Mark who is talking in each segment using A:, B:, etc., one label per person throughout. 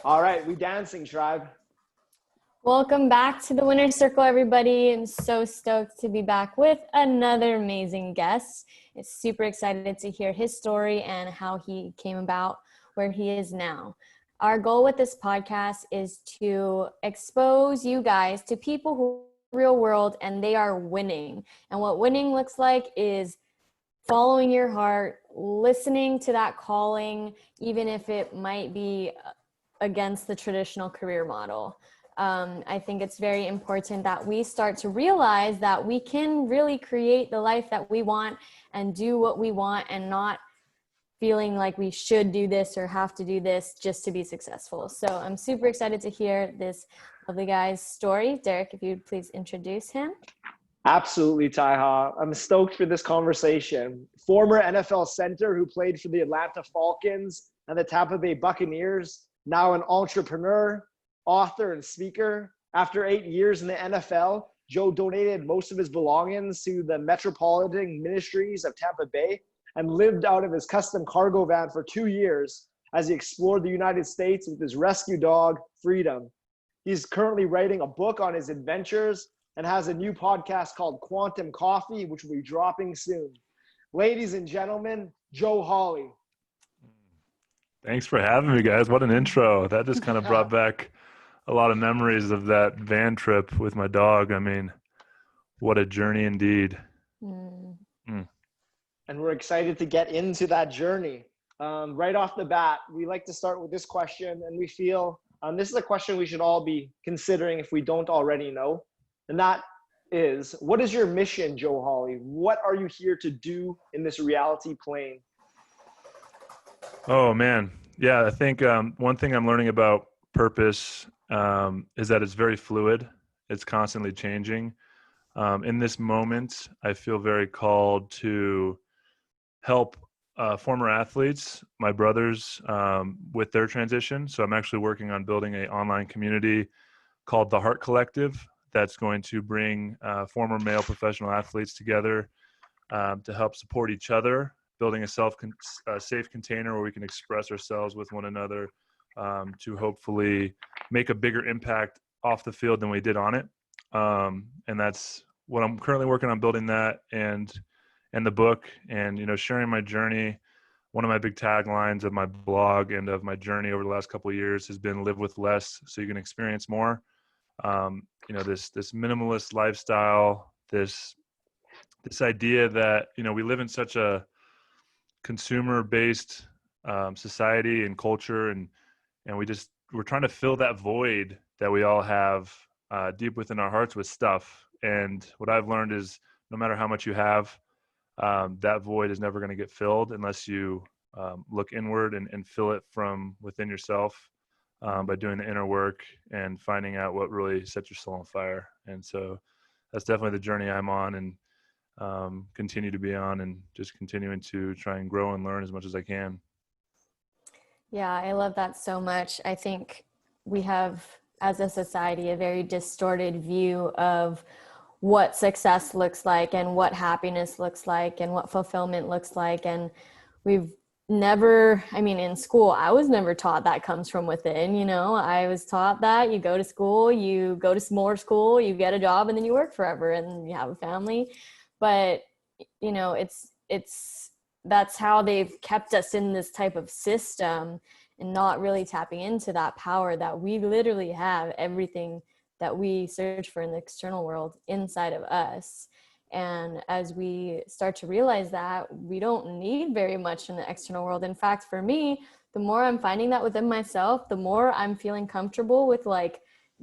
A: All right, we dancing, tribe.
B: Welcome back to the Winner's Circle, everybody. I'm so stoked to be back with another amazing guest. It's super excited to hear his story and how he came about where he is now. Our goal with this podcast is to expose you guys to people who are in the real world and they are winning. And what winning looks like is following your heart, listening to that calling, even if it might be against the traditional career model. I think it's very important that we start to realize that we can really create the life that we want and do what we want and not feeling like we should do this or have to do this just to be successful. So I'm super excited to hear this lovely guy's story. Derek, if you'd please introduce him.
A: Absolutely, Taiha. I'm stoked for this conversation. Former NFL center who played for the Atlanta Falcons and the Tampa Bay Buccaneers, now an entrepreneur, author, and speaker. After 8 years in the NFL, Joe donated most of his belongings to the Metropolitan Ministries of Tampa Bay and lived out of his custom cargo van for 2 years as he explored the United States with his rescue dog, Freedom. He's currently writing a book on his adventures and has a new podcast called Quantum Coffee, which will be dropping soon. Ladies and gentlemen, Joe Hawley.
C: Thanks for having me, guys. What an intro. That just kind of brought back a lot of memories of that van trip with my dog. I mean, what a journey indeed.
A: And we're excited to get into that journey. Right off the bat, we like to start with this question, and we feel this is a question we should all be considering if we don't already know. And that is, what is your mission, Joe Hawley? What are you here to do in this reality plane?
C: Oh, man. Yeah, I think one thing I'm learning about purpose is that it's very fluid. It's constantly changing. In this moment, I feel very called to help former athletes, my brothers, with their transition. So I'm actually working on building an online community called the Heart Collective that's going to bring former male professional athletes together to help support each other, building a safe container where we can express ourselves with one another to hopefully make a bigger impact off the field than we did on it. And that's what I'm currently working on, building that and the book and, sharing my journey. One of my big taglines of my blog and of my journey over the last couple of years has been live with less so you can experience more. This minimalist lifestyle, this idea that, we live in such a consumer-based society and culture, and we're trying to fill that void that we all have deep within our hearts with stuff. And what I've learned is no matter how much you have, that void is never going to get filled unless you look inward and fill it from within yourself by doing the inner work and finding out what really sets your soul on fire. And so that's definitely the journey I'm on and continue to be on, and just continuing to try and grow and learn as much as I can.
B: Yeah, I love that so much. I think we have, as a society, a very distorted view of what success looks like and what happiness looks like and what fulfillment looks like. And we've never, in school, I was never taught that comes from within. I was taught that you go to school, you go to more school, you get a job, and then you work forever and you have a family. But, that's how they've kept us in this type of system and not really tapping into that power that we literally have everything that we search for in the external world inside of us. And as we start to realize that, we don't need very much in the external world. In fact, for me, the more I'm finding that within myself, the more I'm feeling comfortable with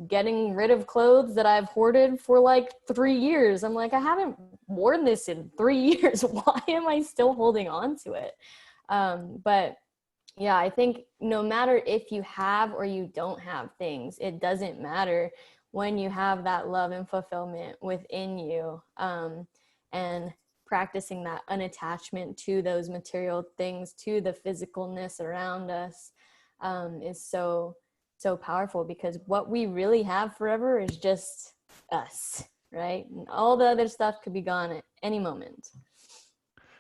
B: getting rid of clothes that I've hoarded for 3 years. I'm like, I haven't worn this in 3 years. Why am I still holding on to it? But yeah, I think no matter if you have or you don't have things, it doesn't matter when you have that love and fulfillment within you, and practicing that unattachment to those material things, to the physicalness around us, is so powerful, because what we really have forever is just us, right? And all the other stuff could be gone at any moment.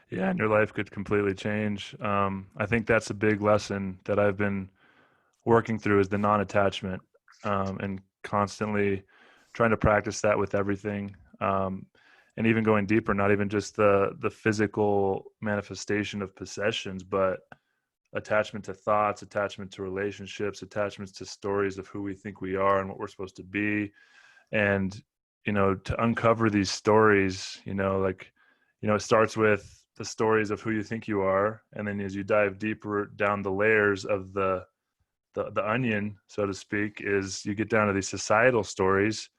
C: Yeah, and your life could completely change. I think that's a big lesson that I've been working through is the non-attachment, and constantly trying to practice that with everything. And even going deeper, not even just the physical manifestation of possessions, but attachment to thoughts, attachment to relationships, attachments to stories of who we think we are and what we're supposed to be. And, to uncover these stories, it starts with the stories of who you think you are. And then as you dive deeper down the layers of the onion, so to speak, is you get down to these societal stories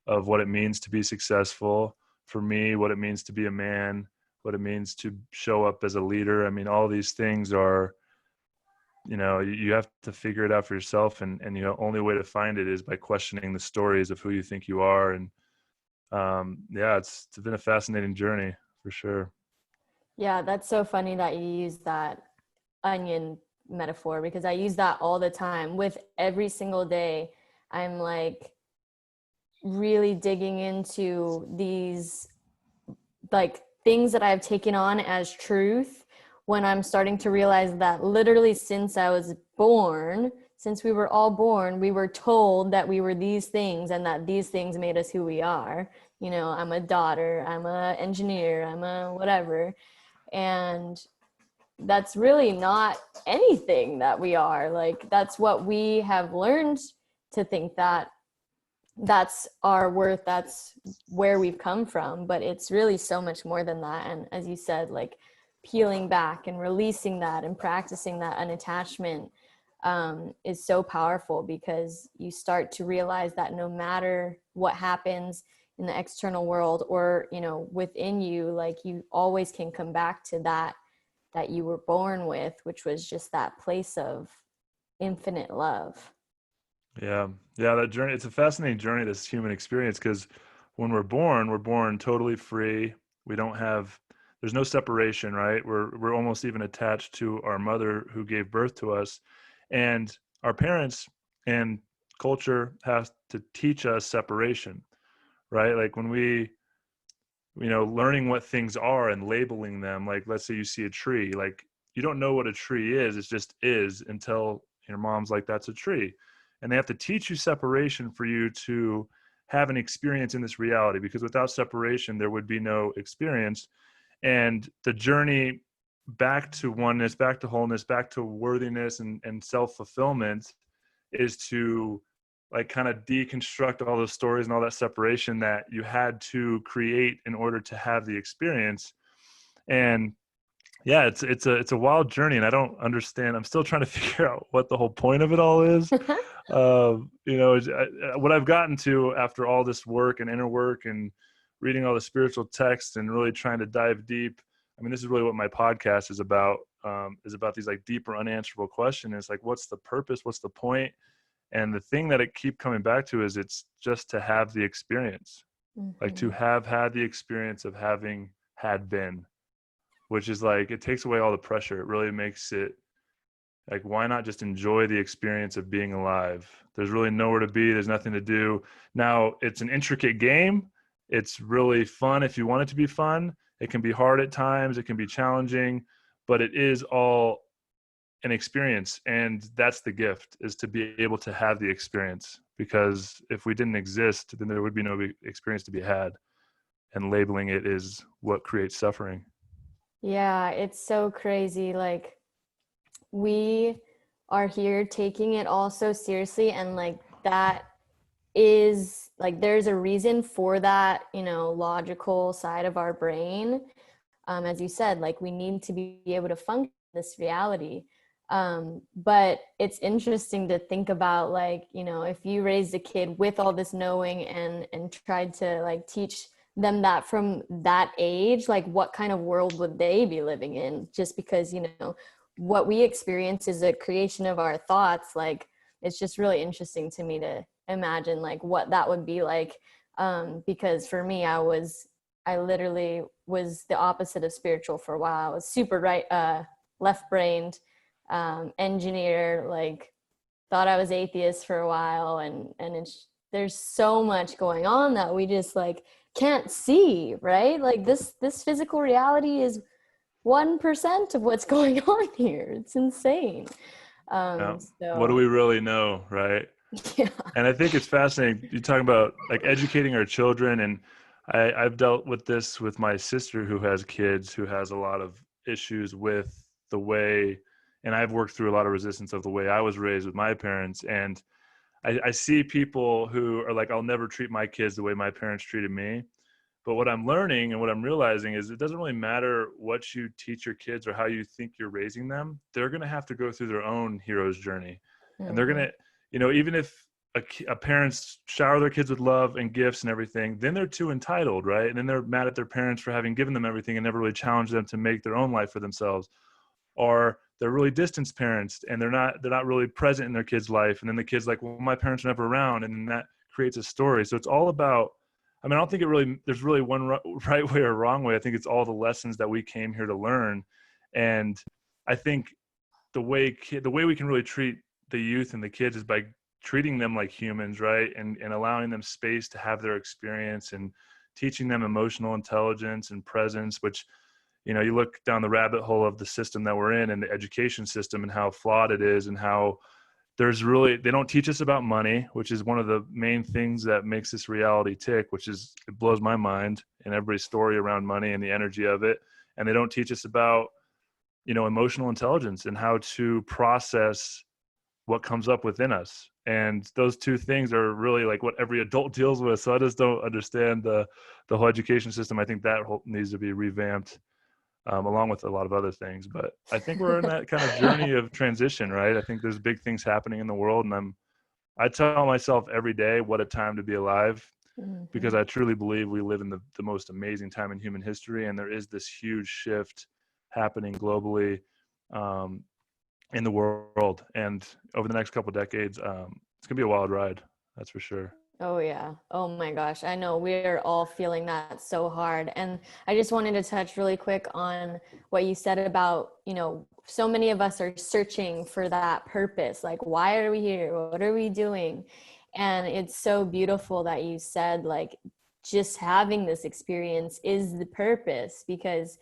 C: of what it means to be successful. For me, what it means to be a man, what it means to show up as a leader. I mean, all these things are, you have to figure it out for yourself. And the only way to find it is by questioning the stories of who you think you are. And it's been a fascinating journey for sure.
B: Yeah, that's so funny that you use that onion metaphor, because I use that all the time. With every single day, I'm like really digging into these like things that I've taken on as truth, when I'm starting to realize that literally since I was born, since we were all born, we were told that we were these things and that these things made us who we are. I'm a daughter, I'm an engineer, I'm a whatever. And that's really not anything that we are. Like, that's what we have learned to think, that that's our worth, that's where we've come from. But it's really so much more than that. And as you said, like peeling back and releasing that and practicing that unattachment is so powerful, because you start to realize that no matter what happens in the external world or, within you, like you always can come back to that you were born with, which was just that place of infinite love.
C: Yeah. That journey, it's a fascinating journey, this human experience, because when we're born totally free. There's no separation, right? We're almost even attached to our mother who gave birth to us, and our parents and culture has to teach us separation, right? Like when we, learning what things are and labeling them, like let's say you see a tree, like you don't know what a tree is, it just is, until your mom's like, that's a tree. And they have to teach you separation for you to have an experience in this reality, because without separation, there would be no experience. And the journey back to oneness, back to wholeness, back to worthiness and self-fulfillment is to like kind of deconstruct all those stories and all that separation that you had to create in order to have the experience. And yeah, it's a wild journey, and I don't understand. I'm still trying to figure out what the whole point of it all is. What I've gotten to after all this work and inner work and reading all the spiritual texts and really trying to dive deep. I mean, this is really what my podcast is about these like deeper unanswerable questions. It's like, what's the purpose? What's the point? And the thing that I keep coming back to is it's just to have the experience, like to have had the experience of having had been, which is like, it takes away all the pressure. It really makes it like, why not just enjoy the experience of being alive? There's really nowhere to be. There's nothing to do. Now, it's an intricate game. It's really fun if you want it to be fun. It can be hard at times. It can be challenging, but it is all an experience. And that's the gift, is to be able to have the experience, because if we didn't exist, then there would be no experience to be had. And labeling it is what creates suffering.
B: Yeah, it's so crazy. Like, we are here taking it all so seriously, and like that is like, there's a reason for that, logical side of our brain. As you said, like we need to be able to function in this reality. But it's interesting to think about, like, if you raised a kid with all this knowing and tried to like teach them that from that age, like what kind of world would they be living in? Just because, what we experience is a creation of our thoughts. Like, it's just really interesting to me to imagine like what that would be like. Because for me, I literally was the opposite of spiritual for a while. I was super left-brained, engineer, like thought I was atheist for a while. And there's so much going on that we just like can't see, right? Like this physical reality is 1% of what's going on here. It's insane.
C: Yeah.
B: So
C: What do we really know, right?
B: yeah.
C: And I think it's fascinating. You're talking about like educating our children, and I've dealt with this with my sister who has kids, who has a lot of issues with the way, and I've worked through a lot of resistance of the way I was raised with my parents. And I see people who are like, I'll never treat my kids the way my parents treated me. But what I'm learning and what I'm realizing is it doesn't really matter what you teach your kids or how you think you're raising them. They're going to have to go through their own hero's journey. And they're going to, even if a parents shower their kids with love and gifts and everything, then they're too entitled, right? And then they're mad at their parents for having given them everything and never really challenged them to make their own life for themselves. Or they're really distanced parents and they're not really present in their kid's life. And then the kid's like, well, my parents are never around. And then that creates a story. So it's all about, I mean, I don't think there's really one right way or wrong way. I think it's all the lessons that we came here to learn. And I think the way we can really treat the youth and the kids is by treating them like humans, right? And allowing them space to have their experience and teaching them emotional intelligence and presence, which, you look down the rabbit hole of the system that we're in and the education system and how flawed it is and how they don't teach us about money, which is one of the main things that makes this reality tick, it blows my mind, and everybody's story around money and the energy of it. And they don't teach us about, emotional intelligence and how to process what comes up within us. And those two things are really like what every adult deals with. So I just don't understand the whole education system. I think that needs to be revamped. Along with a lot of other things. But I think we're in that kind of journey of transition, right? I think there's big things happening in the world, and I tell myself every day, what a time to be alive, because I truly believe we live in the most amazing time in human history, and there is this huge shift happening globally in the world. And over the next couple of decades, it's going to be a wild ride, that's for sure.
B: Oh yeah. Oh my gosh. I know we're all feeling that so hard. And I just wanted to touch really quick on what you said about, so many of us are searching for that purpose. Like, why are we here? What are we doing? And it's so beautiful that you said, like, just having this experience is the purpose, because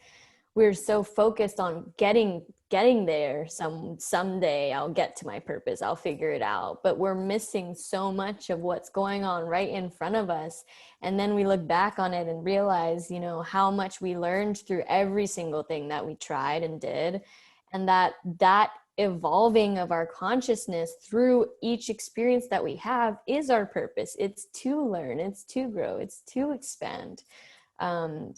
B: we're so focused on getting there. Someday I'll get to my purpose, I'll figure it out, but we're missing so much of what's going on right in front of us. And then we look back on it and realize, how much we learned through every single thing that we tried and did, and that evolving of our consciousness through each experience that we have is our purpose. It's to learn, it's to grow, it's to expand. And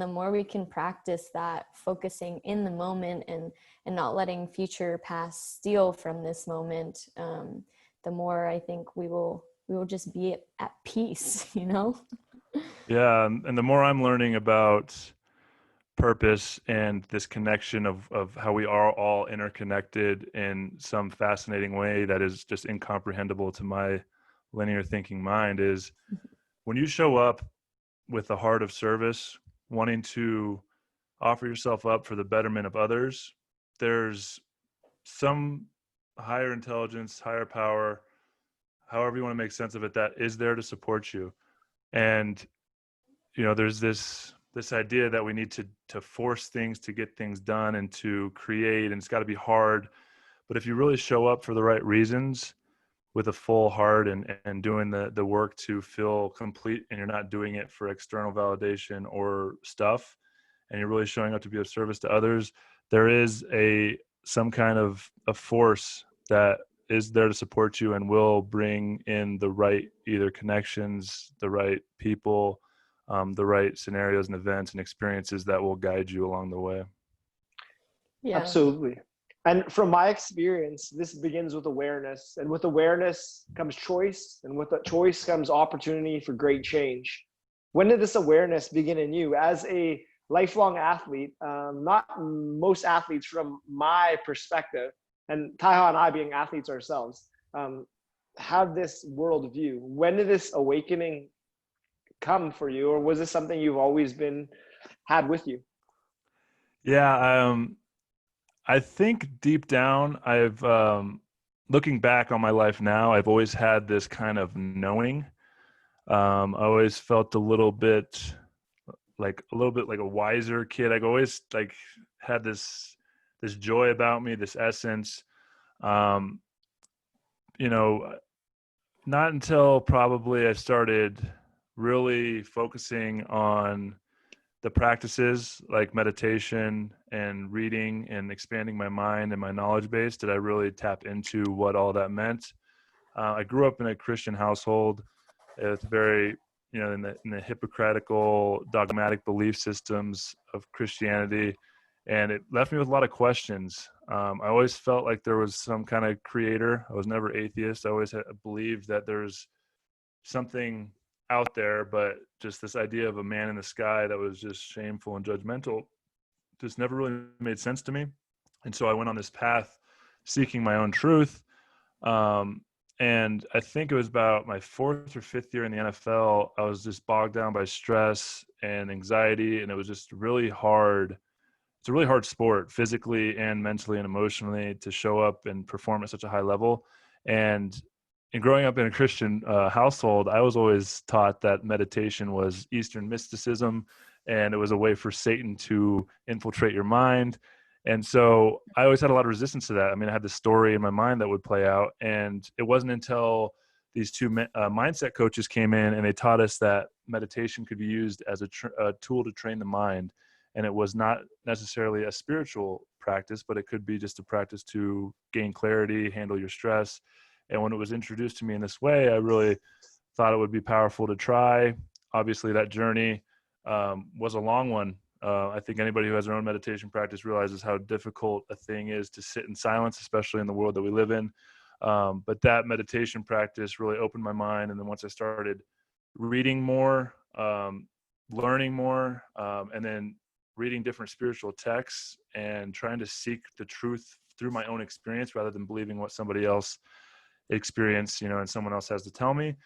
B: the more we can practice that, focusing in the moment and not letting future past steal from this moment, the more I think we will just be at peace,
C: Yeah. And the more I'm learning about purpose and this connection of how we are all interconnected in some fascinating way that is just incomprehensible to my linear thinking mind, is when you show up with a heart of service, wanting to offer yourself up for the betterment of others, there's some higher intelligence, higher power, however you want to make sense of it, that is there to support you. And, there's this idea that we need to force things to get things done and to create, and it's got to be hard. But if you really show up for the right reasons, with a full heart and doing the work to feel complete, and you're not doing it for external validation or stuff, and you're really showing up to be of service to others, there is some kind of a force that is there to support you and will bring in the right either connections, the right people, the right scenarios and events and experiences that will guide you along the way.
B: Yeah.
A: Absolutely. And from my experience, this begins with awareness, and with awareness comes choice, and with that choice comes opportunity for great change. When did this awareness begin in you? As a lifelong athlete, not most athletes from my perspective, and Taiha and I being athletes ourselves, have this worldview. When did this awakening come for you, or was this something you've always had with you?
C: Yeah, I think deep down, I've looking back on my life now, I've always had this kind of knowing. I always felt a little bit like a wiser kid. I always like had this joy about me, this essence. You know, not until probably I started really focusing on the practices like meditation and reading and expanding my mind and my knowledge base did I really tap into what all that meant. I grew up in a Christian household. It's very, in the hypocritical, dogmatic belief systems of Christianity, and it left me with a lot of questions. I always felt like there was some kind of creator. I was never atheist. I always believed that there's something out there, but just this idea of a man in the sky that was just shameful and judgmental just never really made sense to me. And so I went on this path seeking my own truth. And I think it was about my 4th or 5th year in the NFL, I was just bogged down by stress and anxiety, and it was just really hard. It's a really hard sport, physically and mentally and emotionally, to show up and perform at such a high level. And growing up in a Christian household, I was always taught that meditation was Eastern mysticism, and it was a way for Satan to infiltrate your mind. And so I always had a lot of resistance to that. I mean, I had this story in my mind that would play out, and it wasn't until these two mindset coaches came in and they taught us that meditation could be used as a tool to train the mind. And it was not necessarily a spiritual practice, but it could be just a practice to gain clarity, handle your stress. And when it was introduced to me in this way, I really thought it would be powerful to try. Obviously, that journey was a long one. I think anybody who has their own meditation practice realizes how difficult a thing is to sit in silence, especially in the world that we live in. But that meditation practice really opened my mind. And then once I started reading more, learning more, and then reading different spiritual texts and trying to seek the truth through my own experience rather than believing what somebody else experienced, and someone else has to tell me,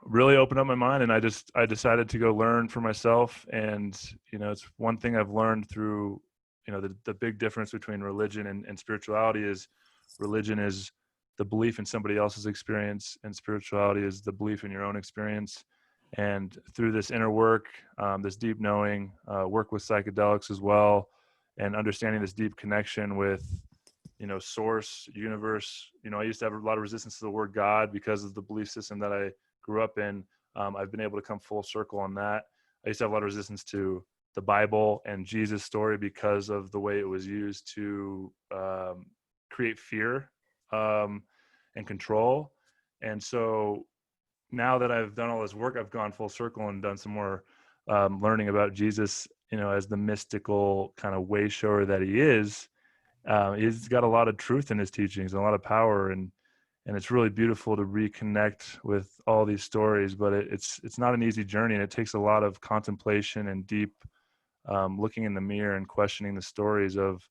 C: really opened up my mind. And I decided to go learn for myself. And, it's one thing I've learned through, the big difference between religion and spirituality is religion is the belief in somebody else's experience, and spirituality is the belief in your own experience. And through this inner work, this deep knowing, work with psychedelics as well, and understanding this deep connection with, source, universe. I used to have a lot of resistance to the word God because of the belief system that I grew up in. I've been able to come full circle on that. I used to have a lot of resistance to the Bible and Jesus' story because of the way it was used to create fear and control. And so now that I've done all this work, I've gone full circle and done some more learning about Jesus, as the mystical kind of way shower that he is. He's got a lot of truth in his teachings and a lot of power, and it's really beautiful to reconnect with all these stories. But it's not an easy journey, and it takes a lot of contemplation and deep looking in the mirror and questioning the stories of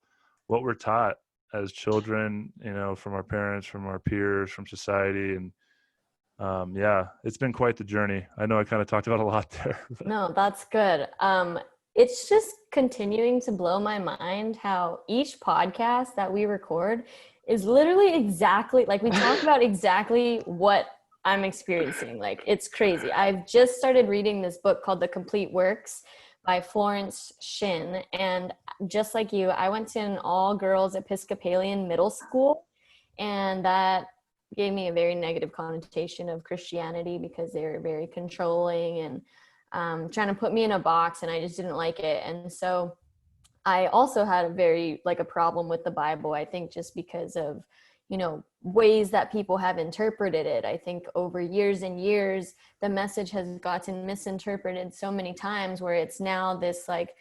C: what we're taught as children, from our parents, from our peers, from society. And it's been quite the journey. I know I kind of talked about a lot there.
B: No, that's good. It's just continuing to blow my mind how each podcast that we record is literally exactly like we talk about exactly what I'm experiencing. Like, it's crazy. I've just started reading this book called The Complete Works by Florence Shin. And just like you, I went to an all-girls Episcopalian middle school, and that gave me a very negative connotation of Christianity because they were very controlling and trying to put me in a box, and I just didn't like it. And so I also had a problem with the Bible, I think, just because of, ways that people have interpreted it. I think over years and years, the message has gotten misinterpreted so many times where it's now this like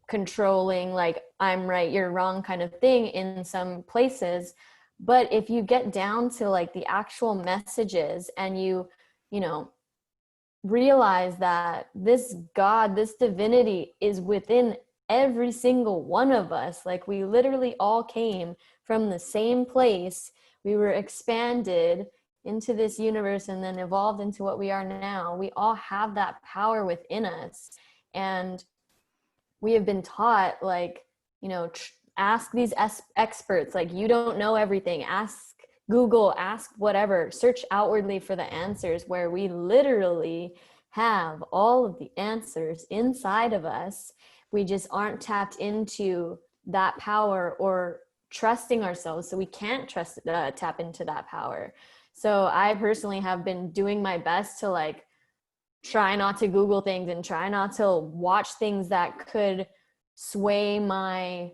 B: controlling, like I'm right, you're wrong kind of thing in some places. But if you get down to like the actual messages and you realize that this God, this divinity is within every single one of us, like we literally all came from the same place. We were expanded into this universe and then evolved into what we are now. We all have that power within us. And we have been taught, like, ask these experts, like, you don't know everything. Ask Google, ask whatever, search outwardly for the answers, where we literally have all of the answers inside of us. We just aren't tapped into that power or trusting ourselves, so we can't tap into that power. So I personally have been doing my best to like try not to Google things and try not to watch things that could sway my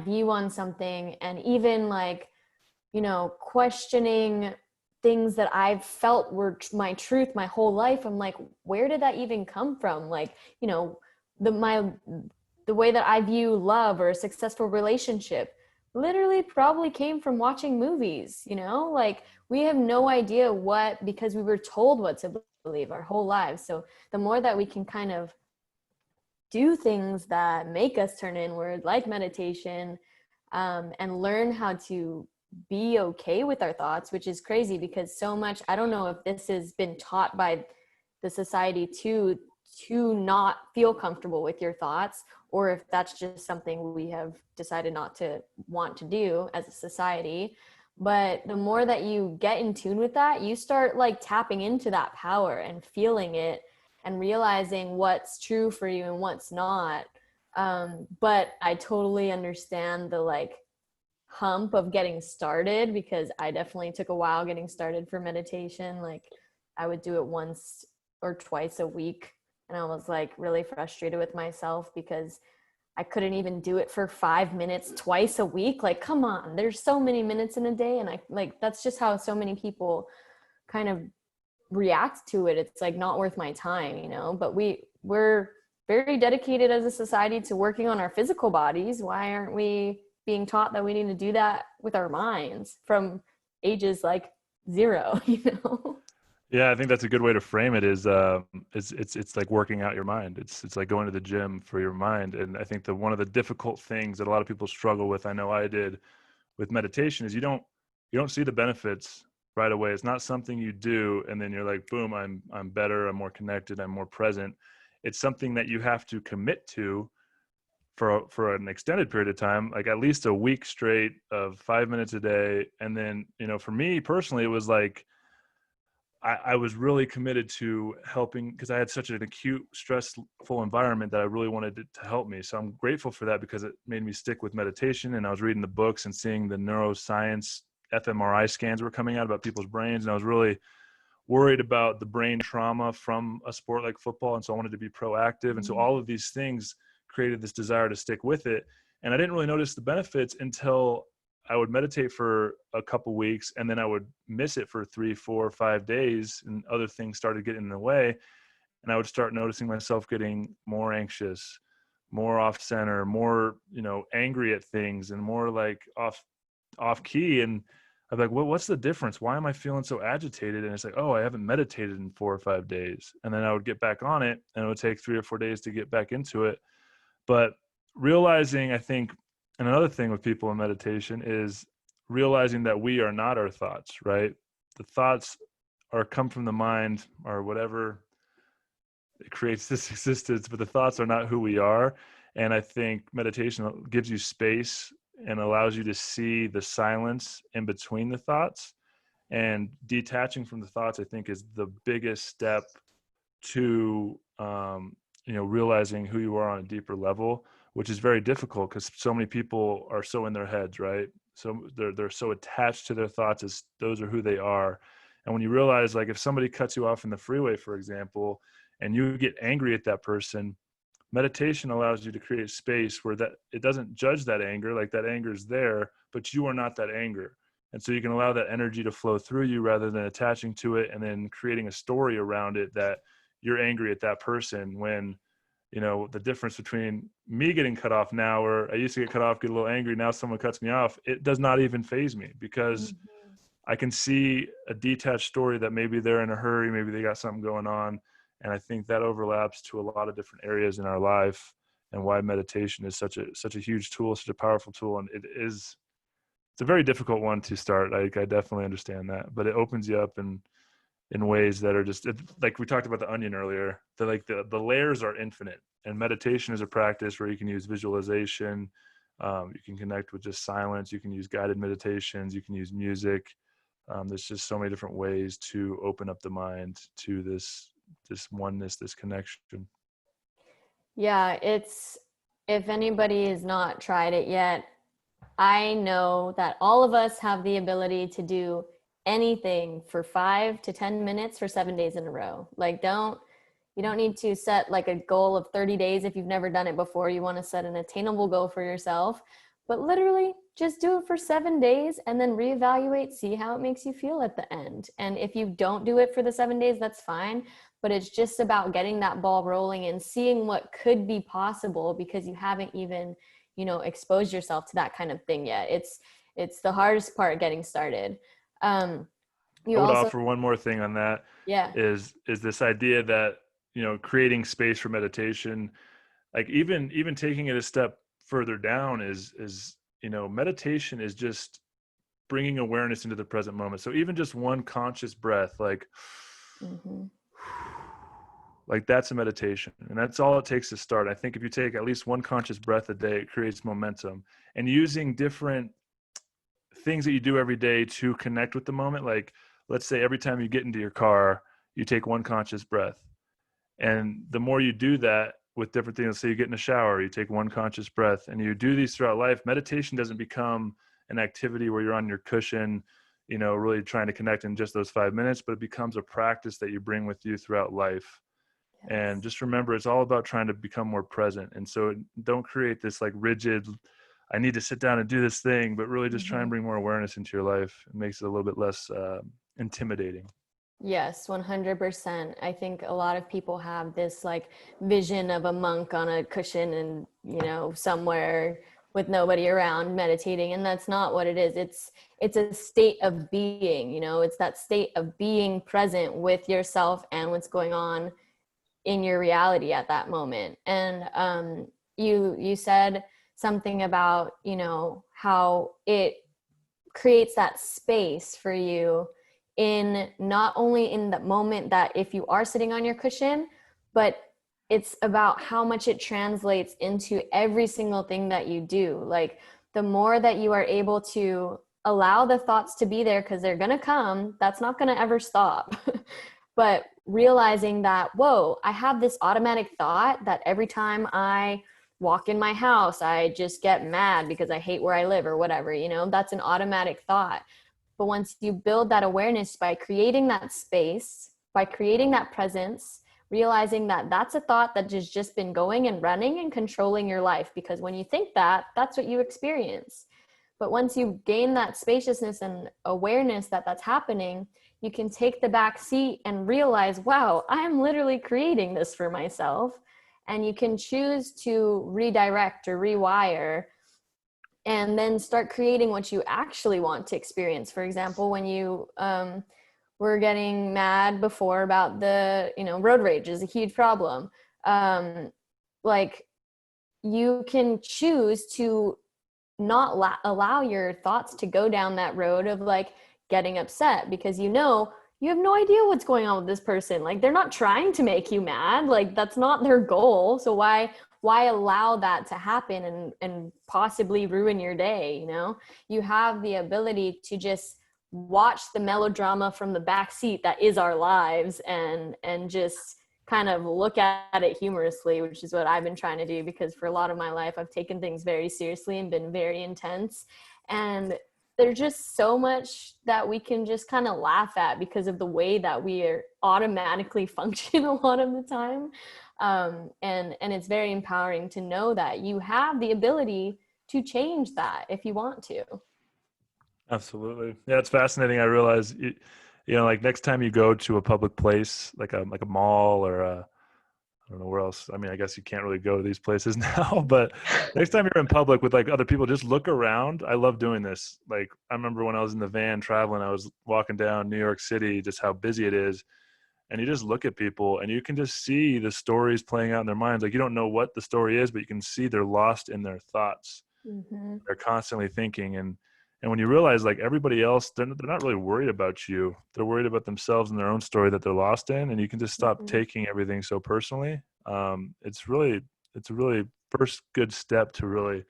B: view on something, and even like, you know, questioning things that I've felt were my truth my whole life. I'm like, where did that even come from? Like, you know, the way that I view love or a successful relationship literally probably came from watching movies, you know? Like, we have no idea what, because we were told what to believe our whole lives. So the more that we can kind of do things that make us turn inward, like meditation, and learn how to be okay with our thoughts, which is crazy because so much, I don't know if this has been taught by the society to not feel comfortable with your thoughts, or if that's just something we have decided not to want to do as a society. But the more that you get in tune with that, you start like tapping into that power and feeling it and realizing what's true for you and what's not. But I totally understand the like hump of getting started, because I definitely took a while getting started for meditation. Like, I would do it once or twice a week, and I was like really frustrated with myself because I couldn't even do it for 5 minutes twice a week. Like, come on, there's so many minutes in a day. And I like, that's just how so many people kind of react to it. It's like not worth my time, you know. But we're very dedicated as a society to working on our physical bodies. Why aren't we being taught that we need to do that with our minds from ages like 0, you know?
C: Yeah, I think that's a good way to frame it. Is it's like working out your mind. It's like going to the gym for your mind. And I think that one of the difficult things that a lot of people struggle with, I know I did, with meditation, is you don't see the benefits right away. It's not something you do and then you're like, boom, I'm better, I'm more connected, I'm more present. It's something that you have to commit to for an extended period of time, like at least a week straight of 5 minutes a day. And then, you know, for me personally, it was like I was really committed to helping, because I had such an acute, stressful environment that I really wanted it to help me. So I'm grateful for that, because it made me stick with meditation. And I was reading the books and seeing the neuroscience fMRI scans were coming out about people's brains. And I was really worried about the brain trauma from a sport like football. And so I wanted to be proactive. And so all of these things created this desire to stick with it. And I didn't really notice the benefits until I would meditate for a couple weeks, and then I would miss it for 3, 4, 5 days, and other things started getting in the way. And I would start noticing myself getting more anxious, more off center, more, you know, angry at things, and more like off key. And I'm like, well, what's the difference? Why am I feeling so agitated? And it's like, oh, I haven't meditated in 4 or 5 days. And then I would get back on it, and it would take 3 or 4 days to get back into it. But realizing, I think, and another thing with people in meditation is realizing that we are not our thoughts, right? The thoughts come from the mind or whatever it creates this existence, but the thoughts are not who we are. And I think meditation gives you space and allows you to see the silence in between the thoughts. And detaching from the thoughts, I think, is the biggest step to, you know, realizing who you are on a deeper level, which is very difficult because so many people are so in their heads, right? So they're so attached to their thoughts as those are who they are. And when you realize, like, if somebody cuts you off in the freeway, for example, and you get angry at that person, meditation allows you to create space where that it doesn't judge that anger, like that anger is there, but you are not that anger. And so you can allow that energy to flow through you rather than attaching to it and then creating a story around it that you're angry at that person, when, you know, the difference between me getting cut off now, or I used to get cut off, get a little angry, now someone cuts me off, it does not even faze me, because I can see a detached story that maybe they're in a hurry, maybe they got something going on. And I think that overlaps to a lot of different areas in our life, and why meditation is such a huge tool, such a powerful tool. And it's a very difficult one to start. I definitely understand that, but it opens you up in ways that are just, like we talked about the onion earlier, the layers are infinite. And meditation is a practice where you can use visualization, you can connect with just silence, you can use guided meditations, you can use music. There's just so many different ways to open up the mind to this oneness, this connection.
B: Yeah, if anybody has not tried it yet, I know that all of us have the ability to do anything for 5 to 10 minutes for 7 days in a row. Like, you don't need to set like a goal of 30 days if you've never done it before. You want to set an attainable goal for yourself, but literally just do it for 7 days and then reevaluate, see how it makes you feel at the end. And if you don't do it for the 7 days, that's fine. But it's just about getting that ball rolling and seeing what could be possible, because you haven't even, exposed yourself to that kind of thing yet. It's the hardest part, getting started.
C: I would offer one more thing on that.
B: Yeah.
C: Is this idea that, creating space for meditation, like even taking it a step further down is, meditation is just bringing awareness into the present moment. So even just one conscious breath, like, like that's a meditation, and that's all it takes to start. I think if you take at least one conscious breath a day, it creates momentum. And using different things that you do every day to connect with the moment. Like, let's say every time you get into your car, you take one conscious breath. And the more you do that with different things, let's say you get in the shower, you take one conscious breath, and you do these throughout life. Meditation doesn't become an activity where you're on your cushion, really trying to connect in just those 5 minutes, but it becomes a practice that you bring with you throughout life. Yes. And just remember, it's all about trying to become more present. And so don't create this like rigid, I need to sit down and do this thing, but really just try and bring more awareness into your life. It makes it a little bit less intimidating.
B: Yes, 100%. I think a lot of people have this like vision of a monk on a cushion and, somewhere with nobody around meditating. And that's not what it is. It's a state of being, it's that state of being present with yourself and what's going on in your reality at that moment. And you said something about, how it creates that space for you in not only in the moment that if you are sitting on your cushion, but it's about how much it translates into every single thing that you do. Like, the more that you are able to allow the thoughts to be there, because they're going to come, that's not going to ever stop. But realizing that, whoa, I have this automatic thought that every time I walk in my house, I just get mad because I hate where I live or whatever, that's an automatic thought. But once you build that awareness by creating that space, by creating that presence, realizing that that's a thought that has just been going and running and controlling your life, because when you think that, that's what you experience. But once you gain that spaciousness and awareness that that's happening, you can take the back seat and realize, wow, I'm literally creating this for myself. And you can choose to redirect or rewire and then start creating what you actually want to experience. For example, when you were getting mad before about the, road rage is a huge problem. Like, you can choose to not allow your thoughts to go down that road of like getting upset, because you have no idea what's going on with this person. Like, they're not trying to make you mad. Like, that's not their goal. So why allow that to happen and possibly ruin your day? You have the ability to just watch the melodrama from the back seat that is our lives and just kind of look at it humorously, which is what I've been trying to do, because for a lot of my life, I've taken things very seriously and been very intense. And there's just so much that we can just kind of laugh at because of the way that we are automatically function a lot of the time. And it's very empowering to know that you have the ability to change that if you want to.
C: Absolutely. Yeah, it's fascinating. I realize, like next time you go to a public place, like a mall or I don't know where else. I mean, I guess you can't really go to these places now, but next time you're in public with like other people, just look around. I love doing this. Like, I remember when I was in the van traveling, I was walking down New York City, just how busy it is. And you just look at people and you can just see the stories playing out in their minds. Like, you don't know what the story is, but you can see they're lost in their thoughts. Mm-hmm. They're constantly thinking. And when you realize like everybody else, they're not really worried about you. They're worried about themselves and their own story that they're lost in. And you can just stop taking everything so personally. It's a really first good step to really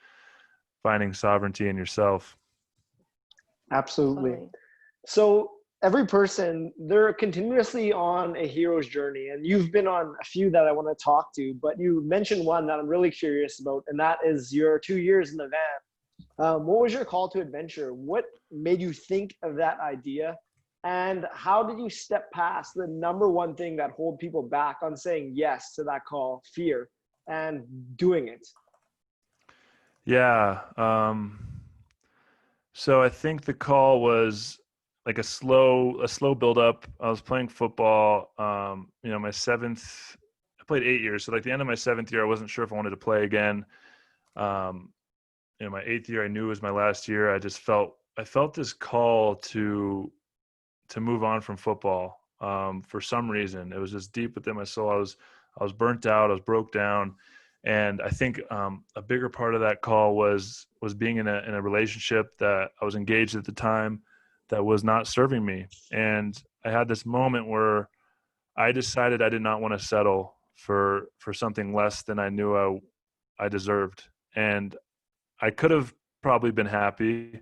C: finding sovereignty in yourself.
A: Absolutely.
B: Totally.
A: So every person, they're continuously on a hero's journey, and you've been on a few that I want to talk to, but you mentioned one that I'm really curious about, and that is your 2 years in the van. What was your call to adventure? What made you think of that idea? And how did you step past the number one thing that hold people back on saying yes to that call, fear, and doing it?
C: Yeah. So I think the call was like a slow build up. I was playing football. I played 8 years. So like the end of my 7th year, I wasn't sure if I wanted to play again. My 8th year, I knew it was my last year. I felt this call to move on from football. For some reason, it was just deep within my soul. I was burnt out. I was broke down. And I think a bigger part of that call was being in a relationship that I was engaged at the time that was not serving me. And I had this moment where I decided I did not want to settle for something less than I knew I deserved. And I could have probably been happy,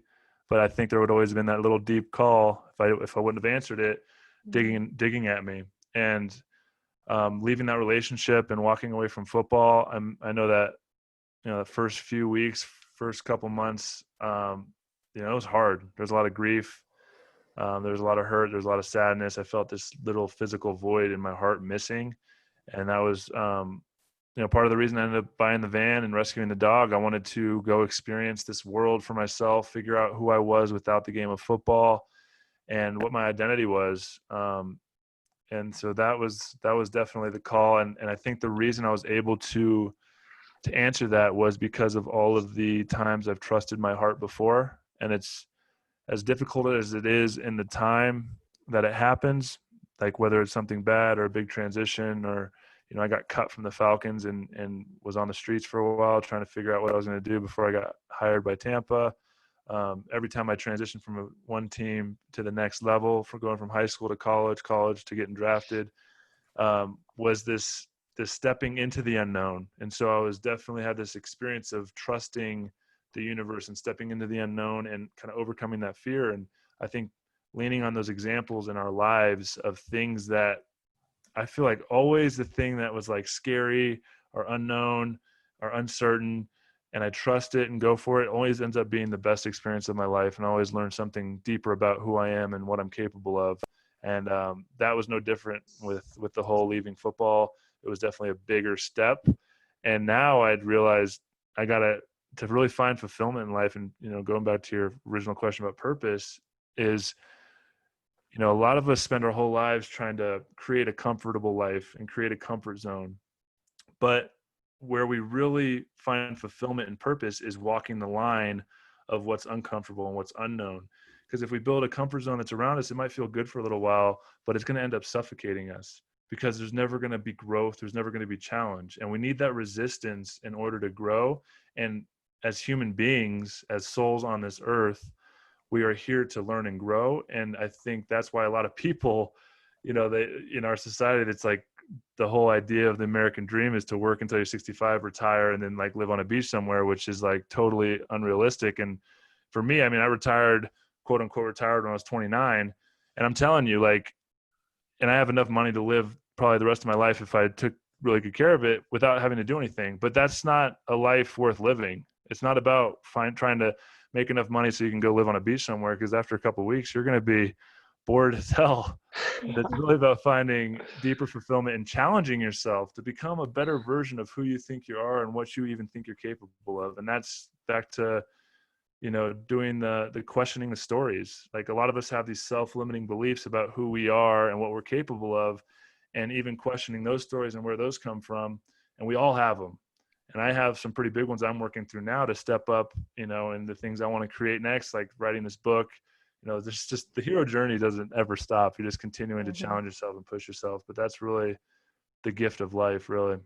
C: but I think there would always have been that little deep call if I wouldn't have answered it, digging at me. And leaving that relationship and walking away from football, I know that the first few weeks, first couple months, it was hard. There's a lot of grief. There's a lot of hurt. There's a lot of sadness. I felt this little physical void in my heart missing, and that was part of the reason I ended up buying the van and rescuing the dog. I wanted to go experience this world for myself, figure out who I was without the game of football, and what my identity was. And so that was definitely the call. And I think the reason I was able to answer that was because of all of the times I've trusted my heart before. And it's as difficult as it is in the time that it happens, like whether it's something bad or a big transition, or, I got cut from the Falcons and was on the streets for a while trying to figure out what I was going to do before I got hired by Tampa. Every time I transitioned from one team to the next level, for going from high school to college to getting drafted, was this stepping into the unknown. And so I was definitely had this experience of trusting the universe and stepping into the unknown and kind of overcoming that fear. And I think leaning on those examples in our lives of things that I feel like always the thing that was like scary or unknown or uncertain, and I trust it and go for it, always ends up being the best experience of my life. And I always learn something deeper about who I am and what I'm capable of. And that was no different with the whole leaving football. It was definitely a bigger step. And now I'd realized I got to really find fulfillment in life. And, going back to your original question about purpose is, a lot of us spend our whole lives trying to create a comfortable life and create a comfort zone. But where we really find fulfillment and purpose is walking the line of what's uncomfortable and what's unknown. Because if we build a comfort zone that's around us, it might feel good for a little while, but it's going to end up suffocating us because there's never going to be growth. There's never going to be challenge. And we need that resistance in order to grow. And as human beings, as souls on this earth, we are here to learn and grow. And I think that's why a lot of people, they, in our society, it's like the whole idea of the American dream is to work until you're 65, retire, and then like live on a beach somewhere, which is like totally unrealistic. And for me, I retired, quote unquote, retired when I was 29. And I'm telling you, like, and I have enough money to live probably the rest of my life if I took really good care of it without having to do anything. But that's not a life worth living. It's not about trying to make enough money so you can go live on a beach somewhere, because after a couple of weeks, you're going to be bored as hell. And it's really about finding deeper fulfillment and challenging yourself to become a better version of who you think you are and what you even think you're capable of. And that's back to, doing the questioning the stories. Like a lot of us have these self-limiting beliefs about who we are and what we're capable of, and even questioning those stories and where those come from. And we all have them. And I have some pretty big ones I'm working through now to step up, and the things I want to create next, like writing this book. There's just the hero journey doesn't ever stop. You're just continuing to challenge yourself and push yourself. But that's really the gift of life, really.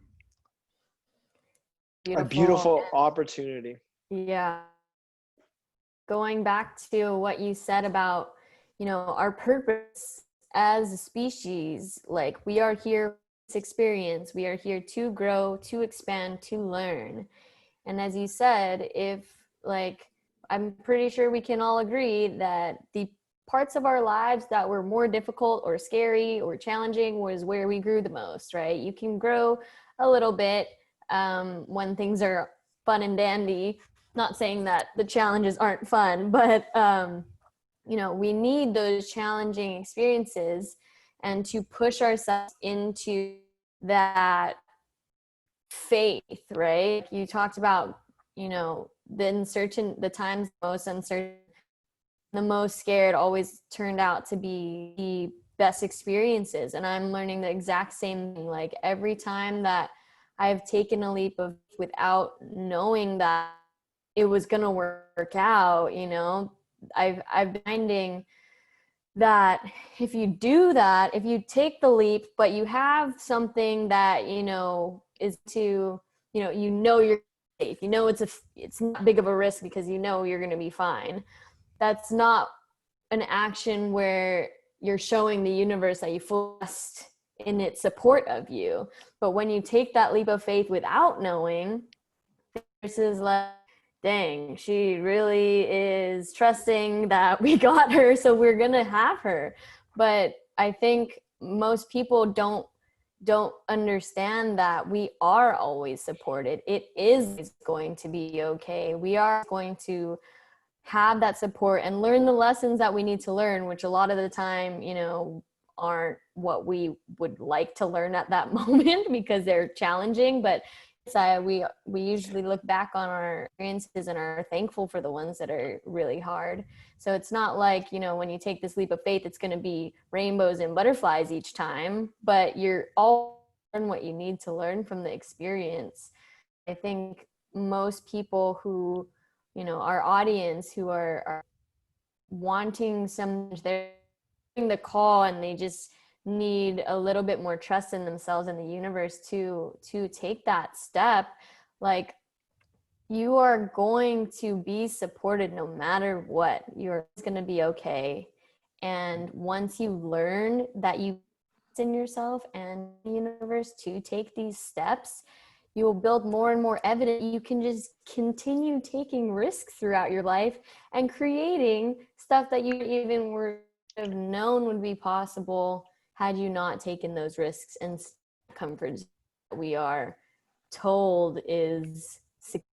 A: A beautiful opportunity.
B: Yeah. Going back to what you said about, our purpose as a species, like we are here to experience, we are here to grow, to expand, to learn. And as you said, I'm pretty sure we can all agree that the parts of our lives that were more difficult or scary or challenging was where we grew the most, right? You can grow a little bit when things are fun and dandy, not saying that the challenges aren't fun, but you know, we need those challenging experiences and to push ourselves into that faith, right? You talked about, you know, the times most uncertain, the most scared always turned out to be the best experiences. And I'm learning the exact same thing. Like every time that I've taken a leap of without knowing that it was going to work out, you know, I've been finding that if you do that, if you take the leap, but you have something that, you know, is to, you know, you're safe, you know, it's not big of a risk because you know you're going to be fine. That's not an action where you're showing the universe that you fully trust in its support of you. But when you take that leap of faith without knowing, this is like, dang, she really is trusting that we got her, so we're gonna have her. But I think most people don't understand that we are always supported. It is going to be okay. We are going to have that support and learn the lessons that we need to learn, which a lot of the time, you know, aren't what we would like to learn at that moment because they're challenging. But we usually look back on our experiences and are thankful for the ones that are really hard. So it's not like, you know, when you take this leap of faith, it's going to be rainbows and butterflies each time, but you're all learn what you need to learn from the experience. I think most people who, you know, our audience who are wanting they're doing the call and they just need a little bit more trust in themselves and the universe to take that step. Like, you are going to be supported no matter what. You're going to be okay. And once you learn that you in yourself and the universe to take these steps, you will build more and more evidence. You can just continue taking risks throughout your life and creating stuff that you even would have known would be possible had you not taken those risks and comforts that we are told is secure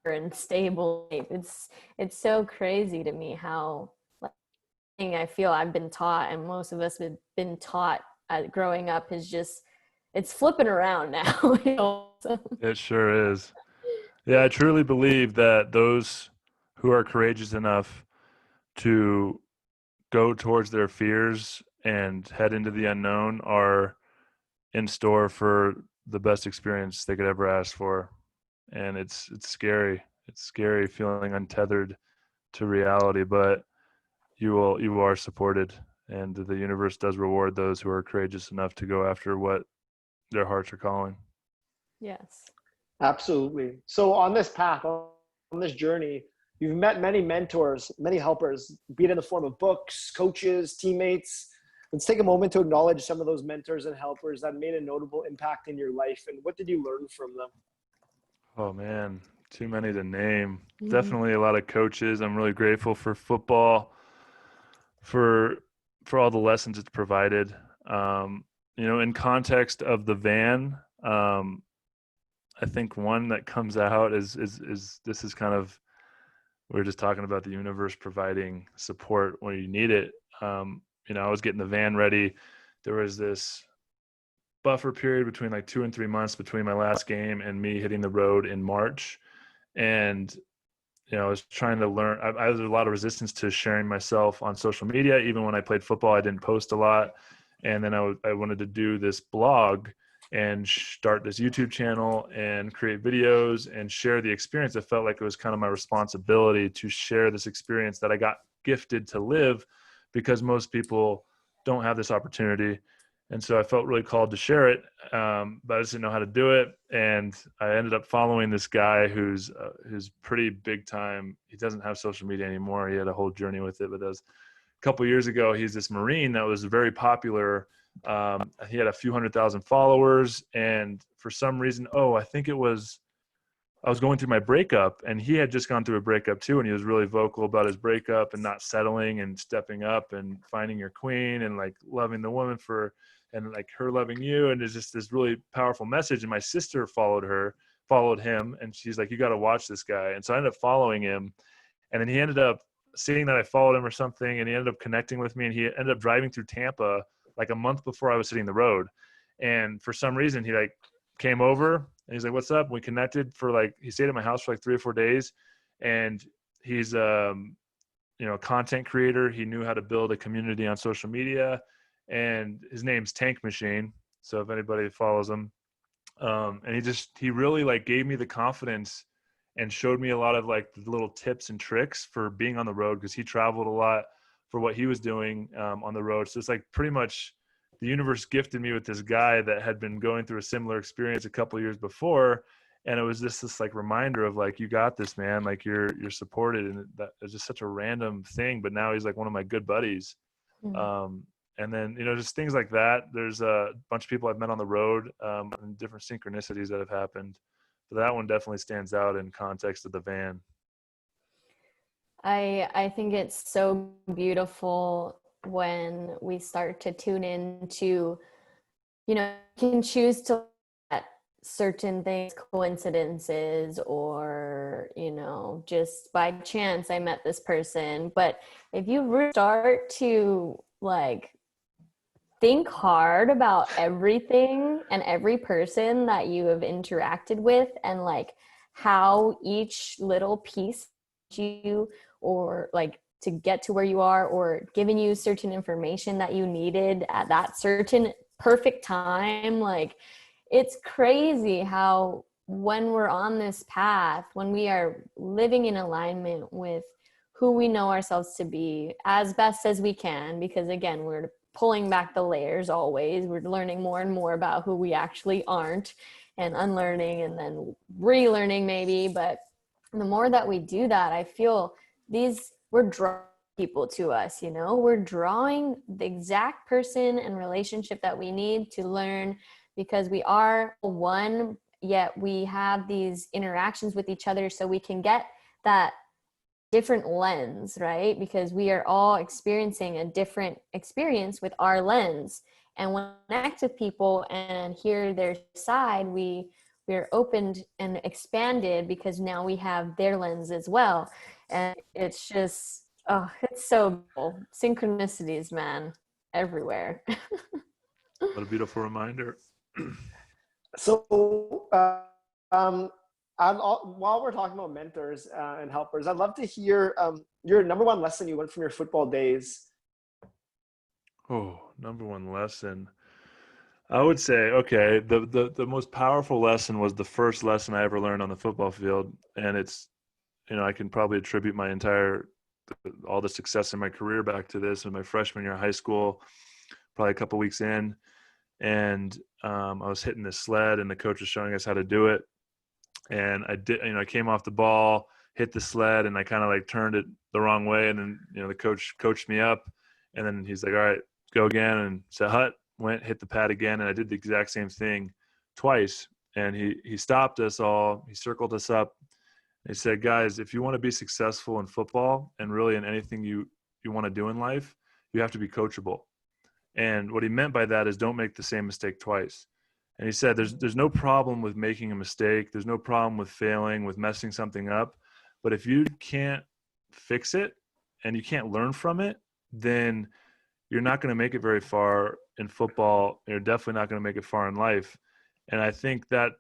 B: and stable. It's so crazy to me how, like, I feel I've been taught, and most of us have been taught growing up, is just, it's flipping around now. You know?
C: It sure is. Yeah, I truly believe that those who are courageous enough to go towards their fears and head into the unknown are in store for the best experience they could ever ask for. And it's scary. It's scary feeling untethered to reality, but you are supported, and the universe does reward those who are courageous enough to go after what their hearts are calling.
B: Yes.
A: Absolutely. So on this path, on this journey, you've met many mentors, many helpers, be it in the form of books, coaches, teammates. Let's take a moment to acknowledge some of those mentors and helpers that made a notable impact in your life. And what did you learn from them?
C: Oh man, too many to name. Definitely a lot of coaches. I'm really grateful for football, for all the lessons it's provided. You know, in context of the van, I think one that comes out is this is kind of, we were just talking about the universe providing support when you need it. You know, I was getting the van ready. There was this buffer period between like 2 and 3 months between my last game and me hitting the road in March. And, you know, I was trying to learn. I had a lot of resistance to sharing myself on social media. Even when I played football, I didn't post a lot. And then I wanted to do this blog and start this YouTube channel and create videos and share the experience. I felt like it was kind of my responsibility to share this experience that I got gifted to live, because most people don't have this opportunity. And so I felt really called to share it, but I just didn't know how to do it. And I ended up following this guy who's pretty big time. He doesn't have social media anymore. He had a whole journey with it, but that was a couple of years ago. He's this Marine that was very popular. He had a few 100,000 followers, and for some reason, I think I was going through my breakup, and he had just gone through a breakup too. And he was really vocal about his breakup and not settling and stepping up and finding your queen and like loving the woman and like her loving you. And it's just this really powerful message. And my sister followed her, followed him, and she's like, you got to watch this guy. And so I ended up following him, and then he ended up seeing that I followed him or something, and he ended up connecting with me, and he ended up driving through Tampa like a month before I was hitting the road. And for some reason he like came over and he's like, what's up? We connected for like, he stayed at my house for like 3 or 4 days, and he's a content creator. He knew how to build a community on social media, and his name's Tank Machine. So if anybody follows him, and he really like gave me the confidence and showed me a lot of like the little tips and tricks for being on the road, because he traveled a lot for what he was doing on the road. So it's like pretty much the universe gifted me with this guy that had been going through a similar experience a couple of years before. And it was just this like reminder of like, you got this, man, like you're supported. And that is just such a random thing, but now he's like one of my good buddies. And then, just things like that. There's a bunch of people I've met on the road, and different synchronicities that have happened. But that one definitely stands out in context of the van.
B: I think it's so beautiful when we start to tune into, you can choose to let certain things, coincidences, or, just by chance I met this person. But if you start to like think hard about everything and every person that you have interacted with, and like how each little piece you, or like to get to where you are, or giving you certain information that you needed at that certain perfect time. Like, it's crazy how when we're on this path, when we are living in alignment with who we know ourselves to be as best as we can, because again, we're pulling back the layers always. We're learning more and more about who we actually aren't, and unlearning and then relearning maybe. But the more that we do that, I feel we're drawing people to us, we're drawing the exact person and relationship that we need to learn, because we are one, yet we have these interactions with each other so we can get that different lens, right? Because we are all experiencing a different experience with our lens. And when we connect with people and hear their side, we're opened and expanded, because now we have their lens as well. And it's just, it's so cool. Synchronicities, man, everywhere.
C: What a beautiful reminder.
A: So, while we're talking about mentors and helpers, I'd love to hear your number one lesson you learned from your football days.
C: Oh, number one lesson. I would say, okay, the most powerful lesson was the first lesson I ever learned on the football field. And it's, I can probably attribute all the success in my career back to this. In my freshman year of high school, probably a couple weeks in, and I was hitting this sled, and the coach was showing us how to do it. And I did, I came off the ball, hit the sled, and I kind of like turned it the wrong way. And then, the coach coached me up, and then he's like, all right, go again. And said, hut, went, hit the pad again. And I did the exact same thing twice. And he stopped us all. He circled us up. He said, guys, if you want to be successful in football and really in anything you want to do in life, you have to be coachable. And what he meant by that is don't make the same mistake twice. And he said, there's no problem with making a mistake. There's no problem with failing, with messing something up. But if you can't fix it and you can't learn from it, then you're not going to make it very far in football. You're definitely not going to make it far in life. And I think that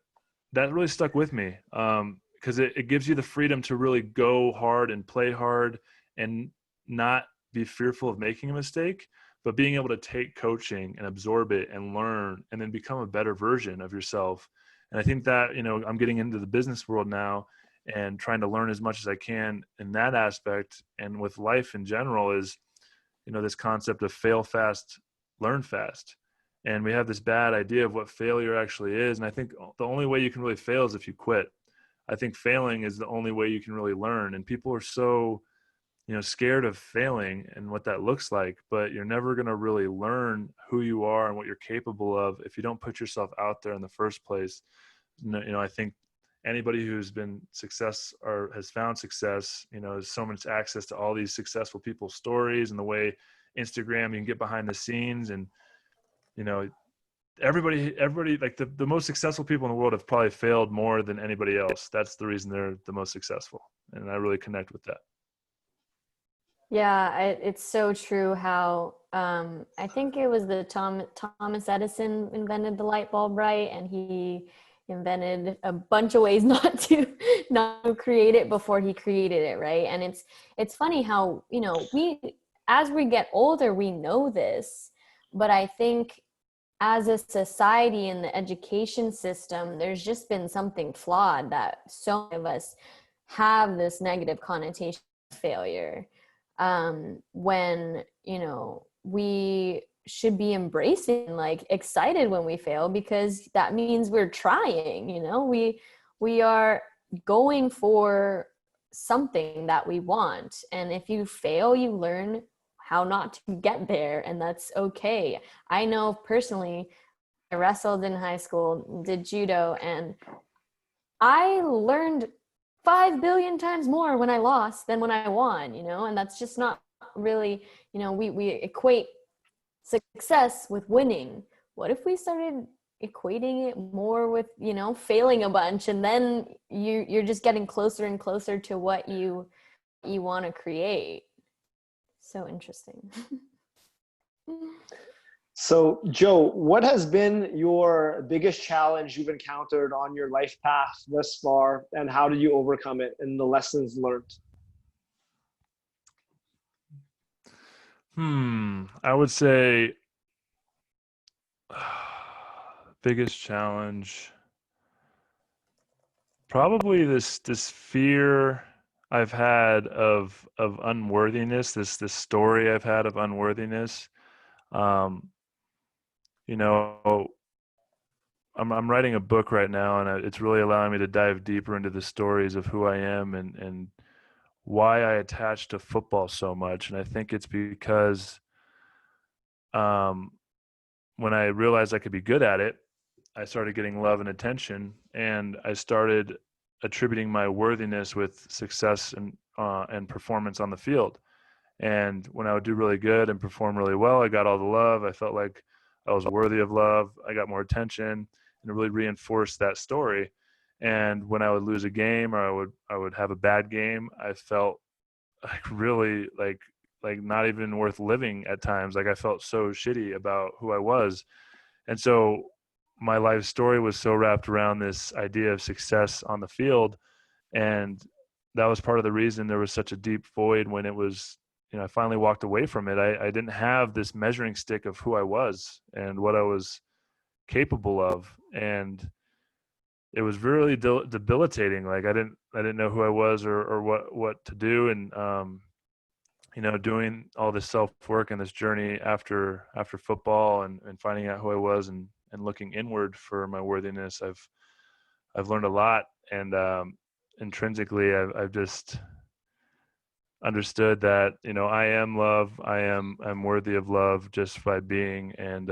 C: really stuck with me, because it gives you the freedom to really go hard and play hard and not be fearful of making a mistake, but being able to take coaching and absorb it and learn and then become a better version of yourself. And I think that, I'm getting into the business world now and trying to learn as much as I can in that aspect. And with life in general is, this concept of fail fast, learn fast. And we have this bad idea of what failure actually is. And I think the only way you can really fail is if you quit. I think failing is the only way you can really learn. And people are so, scared of failing and what that looks like, but you're never going to really learn who you are and what you're capable of if you don't put yourself out there in the first place. I think anybody who's been success or has found success, there's so much access to all these successful people's stories and the way Instagram, you can get behind the scenes and, everybody like the most successful people in the world have probably failed more than anybody else. That's the reason they're the most successful. And I really connect with that.
B: Yeah, it's so true how I think it was Thomas Edison invented the light bulb, right? And he invented a bunch of ways not to create it before he created it, right? And it's funny how, you know, as we get older, we know this, but I think as a society in the education system, there's just been something flawed that so many of us have this negative connotation of failure. When, you know, we should be embracing, like, excited when we fail, because that means we're trying, you know, we are going for something that we want. And if you fail, you learn how not to get there, and that's okay. I know personally, I wrestled in high school, did judo, and I learned 5 billion times more when I lost than when I won, you know, and that's just not really, you know, we equate success with winning. What if we started equating it more with, you know, failing a bunch, and then you're just getting closer and closer to what you want to create. So interesting.
A: So, Joe, what has been your biggest challenge you've encountered on your life path thus far, and how did you overcome it and the lessons learned?
C: I would say biggest challenge, probably this fear I've had of unworthiness, this story I've had of unworthiness. You know, I'm writing a book right now, and it's really allowing me to dive deeper into the stories of who I am and why I attach to football so much. And I think it's because when I realized I could be good at it, I started getting love and attention, and I started attributing my worthiness with success and performance on the field. And when I would do really good and perform really well, I got all the love. I felt like I was worthy of love. I got more attention, and it really reinforced that story. And when I would lose a game, or I would have a bad game, I felt like really like not even worth living at times. Like I felt so shitty about who I was. And so my life story was so wrapped around this idea of success on the field. And that was part of the reason there was such a deep void when it was, you know, I finally walked away from it. I didn't have this measuring stick of who I was and what I was capable of. And it was really debilitating. Like I didn't know who I was or what to do. And, you know, doing all this self-work and this journey after football and finding out who I was and looking inward for my worthiness, I've learned a lot. And intrinsically, I've just understood that, you know, I am love. I'm worthy of love just by being. And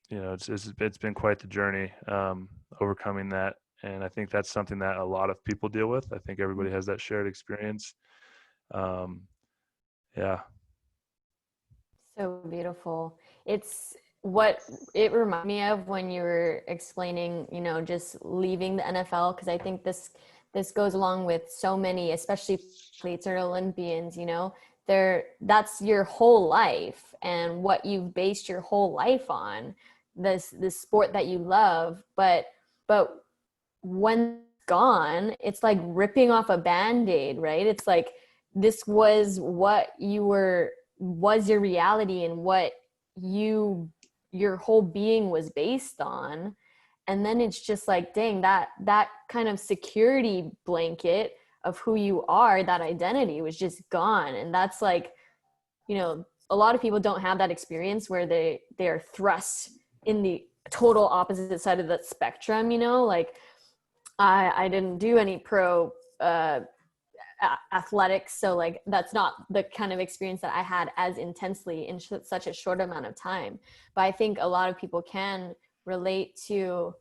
C: you know, it's been quite the journey overcoming that. And I think that's something that a lot of people deal with. I think everybody has that shared experience. Yeah.
B: So beautiful. It's what it reminded me of when you were explaining, you know, just leaving the NFL, because I think this goes along with so many, especially athletes or Olympians, you know, that's your whole life and what you've based your whole life on, this sport that you love, but when it's gone, it's like ripping off a Band-Aid, right? It's like this was what was your reality and what your whole being was based on. And then it's just like, dang, that kind of security blanket of who you are, that identity was just gone. And that's like, you know, a lot of people don't have that experience where they are thrust in the total opposite side of the spectrum, you know, like I didn't do any pro athletics, so like that's not the kind of experience that I had as intensely in such a short amount of time. But I think a lot of people can relate to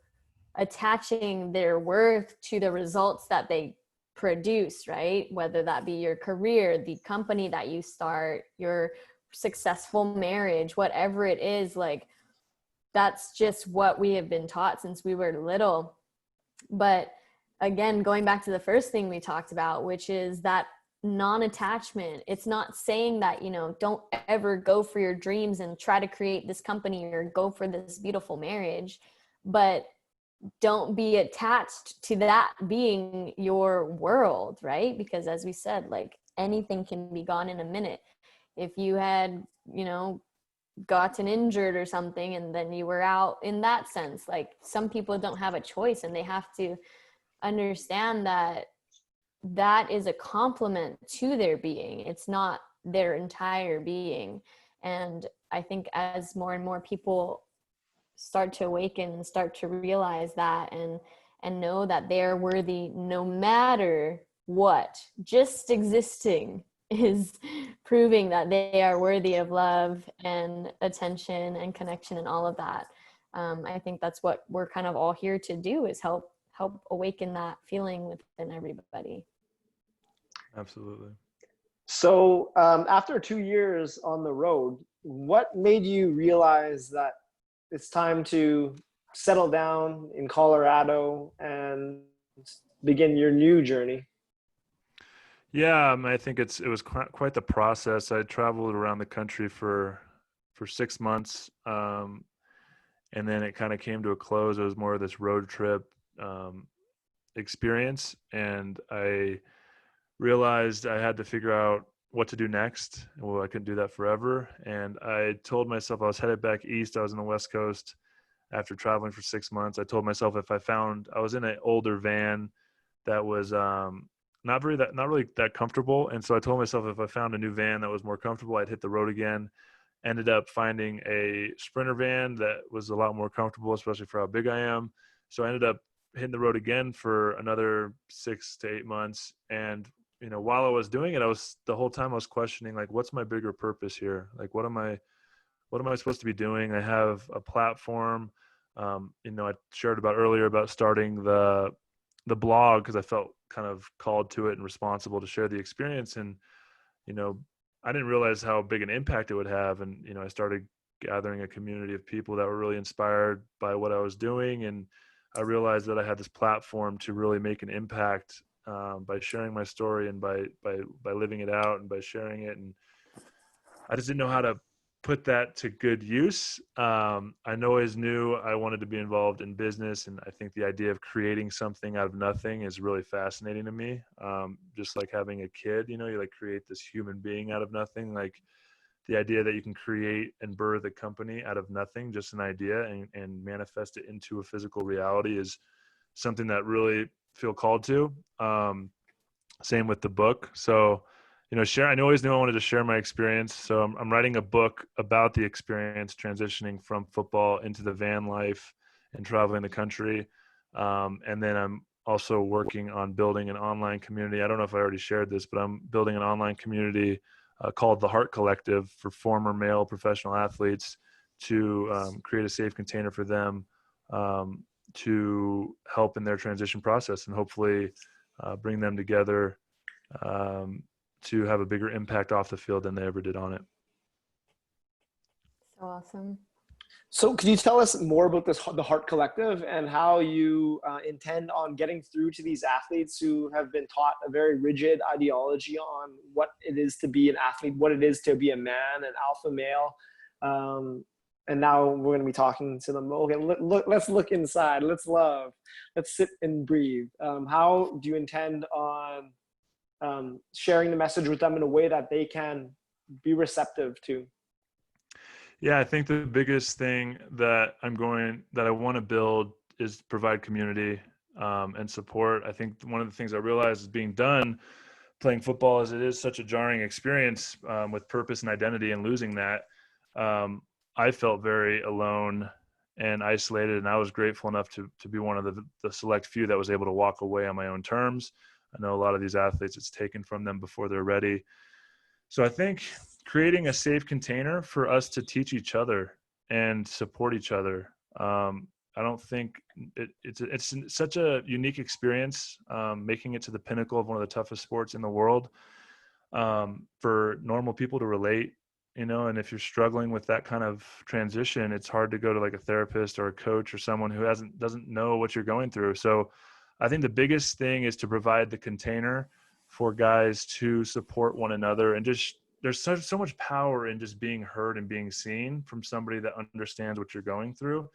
B: attaching their worth to the results that they produce, right? Whether that be your career, the company that you start, your successful marriage, whatever it is, like that's just what we have been taught since we were little. But again, going back to the first thing we talked about, which is that non-attachment. It's not saying that, you know, don't ever go for your dreams and try to create this company or go for this beautiful marriage, but don't be attached to that being your world, right? Because as we said, like, anything can be gone in a minute. If you had, you know, gotten injured or something and then you were out in that sense, like, some people don't have a choice, and they have to understand that that is a complement to their being. It's not their entire being. And I think as more and more people start to awaken and start to realize that, and know that they're worthy no matter what, just existing is proving that they are worthy of love and attention and connection and all of that. I think that's what we're kind of all here to do, is help awaken that feeling within everybody.
C: Absolutely.
A: So after 2 years on the road, what made you realize that it's time to settle down in Colorado and begin your new journey?
C: Yeah, I think it was quite the process. I traveled around the country for 6 months, and then it kind of came to a close. It was more of this road trip experience, and I realized I had to figure out what to do next. Well, I couldn't do that forever. And I told myself, I was headed back east. I was on the West Coast after traveling for 6 months. I told myself I was in an older van that was not really that comfortable. And so I told myself if I found a new van that was more comfortable, I'd hit the road again. Ended up finding a Sprinter van that was a lot more comfortable, especially for how big I am. So I ended up hitting the road again for another 6 to 8 months. And you know, while I was doing it, the whole time I was questioning, like, what's my bigger purpose here? Like, what am I supposed to be doing? I have a platform. You know, I shared about earlier about starting the blog because I felt kind of called to it and responsible to share the experience. And, you know, I didn't realize how big an impact it would have. And, you know, I started gathering a community of people that were really inspired by what I was doing. And I realized that I had this platform to really make an impact by sharing my story and by living it out and by sharing it. And I just didn't know how to put that to good use. I always knew I wanted to be involved in business. And I think the idea of creating something out of nothing is really fascinating to me. Just like having a kid, you know, you like create this human being out of nothing. Like the idea that you can create and birth a company out of nothing, just an idea, and manifest it into a physical reality is something that really feel called to. Same with the book. So, you know, I always knew I wanted to share my experience. So I'm writing a book about the experience transitioning from football into the van life and traveling the country. And then I'm also working on building an online community. I don't know if I already shared this, but I'm building an online community called the Heart Collective for former male professional athletes to create a safe container for them to help in their transition process and hopefully bring them together to have a bigger impact off the field than they ever did on it.
B: So awesome.
A: So can you tell us more about the Heart Collective and how you intend on getting through to these athletes who have been taught a very rigid ideology on what it is to be an athlete, what it is to be a man, an alpha male. And now we're going to be talking to them. Okay, let's look inside. Let's love. Let's sit and breathe. How do you intend on sharing the message with them in a way that they can be receptive to?
C: Yeah, I think the biggest thing that I want to build is provide community and support. I think one of the things I realized is being done playing football is it is such a jarring experience with purpose and identity, and losing that. I felt very alone and isolated, and I was grateful enough to be one of the select few that was able to walk away on my own terms. I know a lot of these athletes, it's taken from them before they're ready. So I think creating a safe container for us to teach each other and support each other. I don't think it's such a unique experience, making it to the pinnacle of one of the toughest sports in the world, for normal people to relate and if you're struggling with that kind of transition, it's hard to go to like a therapist or a coach or someone who doesn't know what you're going through. So I think the biggest thing is to provide the container for guys to support one another, and just there's so much power in just being heard and being seen from somebody that understands what you're going through.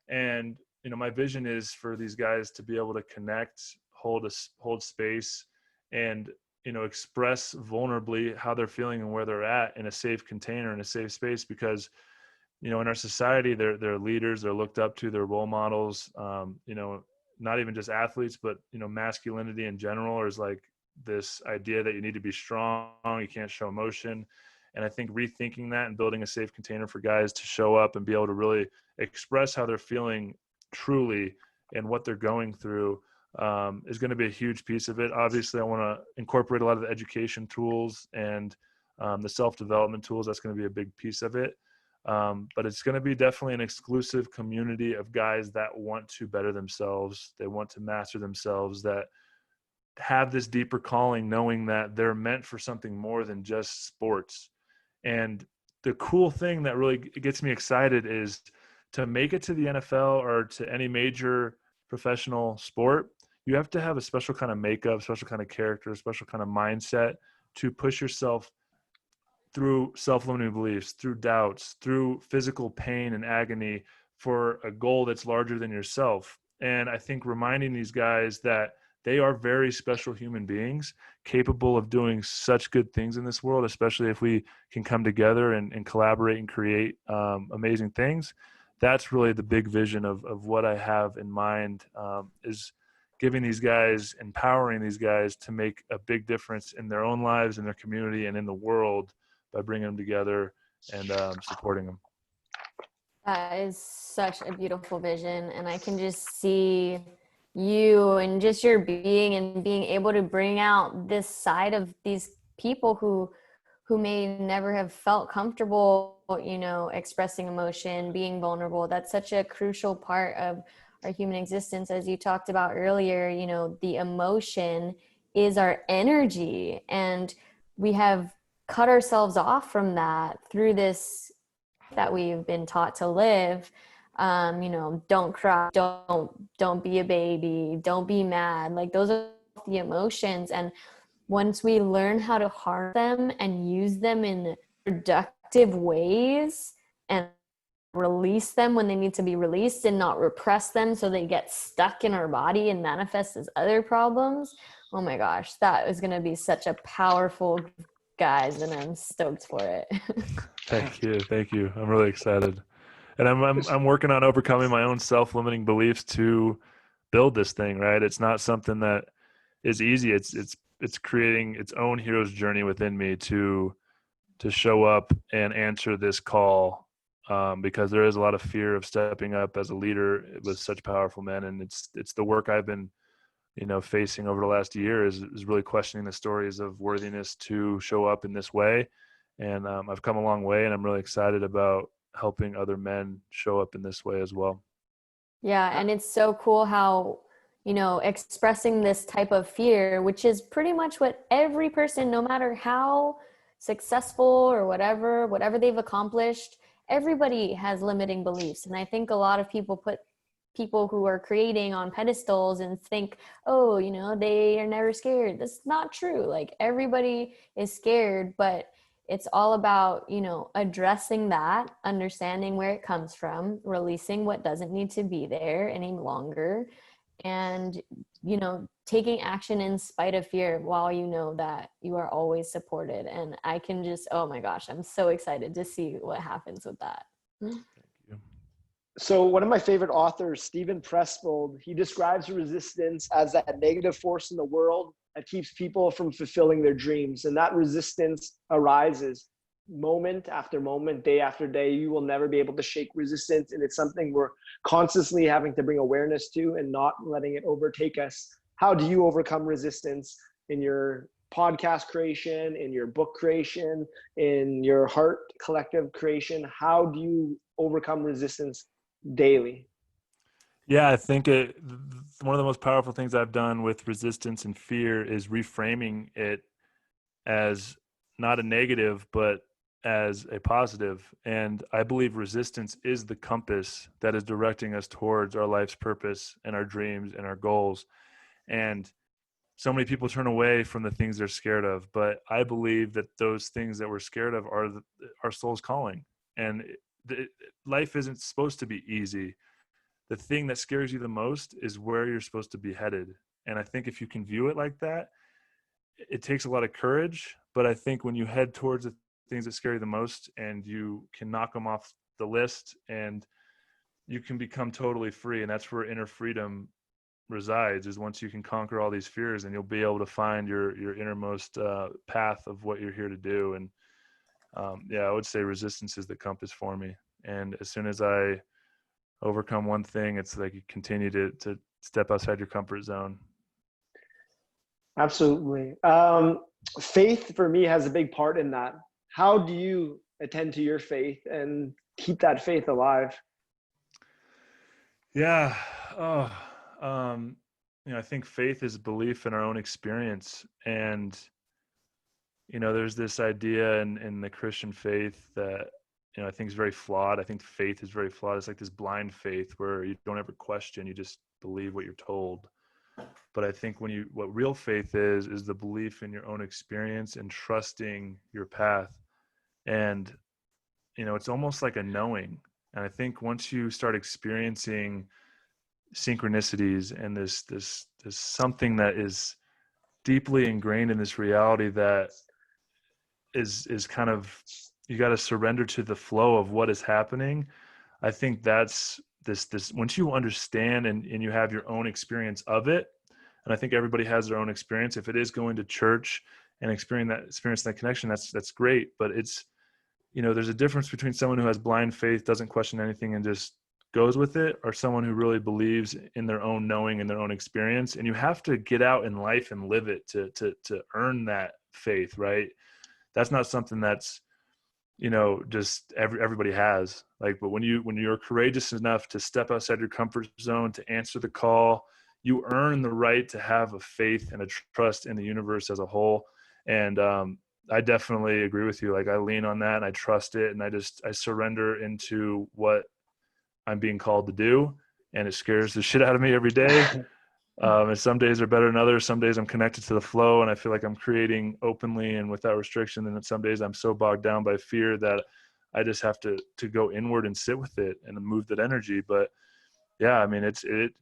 C: And my vision is for these guys to be able to connect, hold space, and express vulnerably how they're feeling and where they're at in a safe container, in a safe space, because in our society, they're leaders, they're looked up to, they're role models, not even just athletes, but masculinity in general is like this idea that you need to be strong, you can't show emotion. And I think rethinking that and building a safe container for guys to show up and be able to really express how they're feeling truly and what they're going through is going to be a huge piece of it. Obviously, I want to incorporate a lot of the education tools and the self-development tools. That's going to be a big piece of it. But it's going to be definitely an exclusive community of guys that want to better themselves. They want to master themselves, that have this deeper calling, knowing that they're meant for something more than just sports. And the cool thing that really gets me excited is to make it to the NFL or to any major professional sport. You have to have a special kind of makeup, special kind of character, special kind of mindset to push yourself through self-limiting beliefs, through doubts, through physical pain and agony for a goal that's larger than yourself. And I think reminding these guys that they are very special human beings, capable of doing such good things in this world, especially if we can come together and collaborate and create amazing things. That's really the big vision of what I have in mind, is giving these guys, empowering these guys to make a big difference in their own lives, in their community, and in the world by bringing them together and supporting them.
B: That is such a beautiful vision. And I can just see you and just your being and being able to bring out this side of these people who may never have felt comfortable, expressing emotion, being vulnerable. That's such a crucial part of our human existence. As you talked about earlier, the emotion is our energy, and we have cut ourselves off from that through this that we've been taught to live. Don't cry, don't be a baby, don't be mad. Like, those are the emotions. And once we learn how to harness them and use them in productive ways and release them when they need to be released and not repress them so they get stuck in our body and manifest as other problems, oh my gosh, that is going to be such a powerful, guys, and I'm stoked for it.
C: Thank you. I'm really excited. And I'm working on overcoming my own self-limiting beliefs to build this thing, right? It's not something that is easy. It's creating its own hero's journey within me to show up and answer this call, because there is a lot of fear of stepping up as a leader with such powerful men. And it's the work I've been, facing over the last year is really questioning the stories of worthiness to show up in this way. And I've come a long way, and I'm really excited about helping other men show up in this way as well.
B: Yeah. And it's so cool how, expressing this type of fear, which is pretty much what every person, no matter how successful or whatever they've accomplished, everybody has limiting beliefs. And I think a lot of people put people who are creating on pedestals and think, oh, they are never scared. That's not true. Like, everybody is scared, but it's all about, addressing that, understanding where it comes from, releasing what doesn't need to be there any longer, and, taking action in spite of fear while you know that you are always supported. And I can just, oh my gosh, I'm so excited to see what happens with that.
C: Thank you.
A: So one of my favorite authors, Stephen Pressfield, he describes resistance as that negative force in the world that keeps people from fulfilling their dreams. And that resistance arises moment after moment, day after day. You will never be able to shake resistance. And it's something we're constantly having to bring awareness to and not letting it overtake us. How do you overcome resistance in your podcast creation, in your book creation, in your heart collective creation? How do you overcome resistance daily?
C: Yeah, I think one of the most powerful things I've done with resistance and fear is reframing it as not a negative, but as a positive. And I believe resistance is the compass that is directing us towards our life's purpose and our dreams and our goals. And so many people turn away from the things they're scared of, but I believe that those things that we're scared of are our soul's calling. And life isn't supposed to be easy. The thing that scares you the most is where you're supposed to be headed. And I think if you can view it like that, it takes a lot of courage. But I think when you head towards the things that scare you the most and you can knock them off the list, and you can become totally free. And that's where inner freedom resides, is once you can conquer all these fears, and you'll be able to find your innermost path of what you're here to do. And I would say resistance is the compass for me. And as soon as I overcome one thing, it's like you continue to step outside your comfort zone.
A: Absolutely. Faith for me has a big part in that. How do you attend to your faith and keep that faith alive?
C: Yeah. I think faith is belief in our own experience. And, there's this idea in the Christian faith that, I think is very flawed. I think faith is very flawed. It's like this blind faith where you don't ever question, you just believe what you're told. But I think what real faith is the belief in your own experience and trusting your path. And, it's almost like a knowing. And I think once you start experiencing synchronicities and this something that is deeply ingrained in this reality that is kind of, you got to surrender to the flow of what is happening. I think that's this once you understand and you have your own experience of it, and I think everybody has their own experience. If it is going to church and experience that connection, that's great. But it's, there's a difference between someone who has blind faith, doesn't question anything, and just goes with it, or someone who really believes in their own knowing and their own experience. And you have to get out in life and live it to earn that faith, right? That's not something that's, just everybody has. But when you're courageous enough to step outside your comfort zone, to answer the call, you earn the right to have a faith and a trust in the universe as a whole. And I definitely agree with you. I lean on that and I trust it, and I surrender into what I'm being called to do, and it scares the shit out of me every day. And some days are better than others. Some days I'm connected to the flow and I feel like I'm creating openly and without restriction. And then some days I'm so bogged down by fear that I just have to go inward and sit with it and move that energy. But yeah, I mean,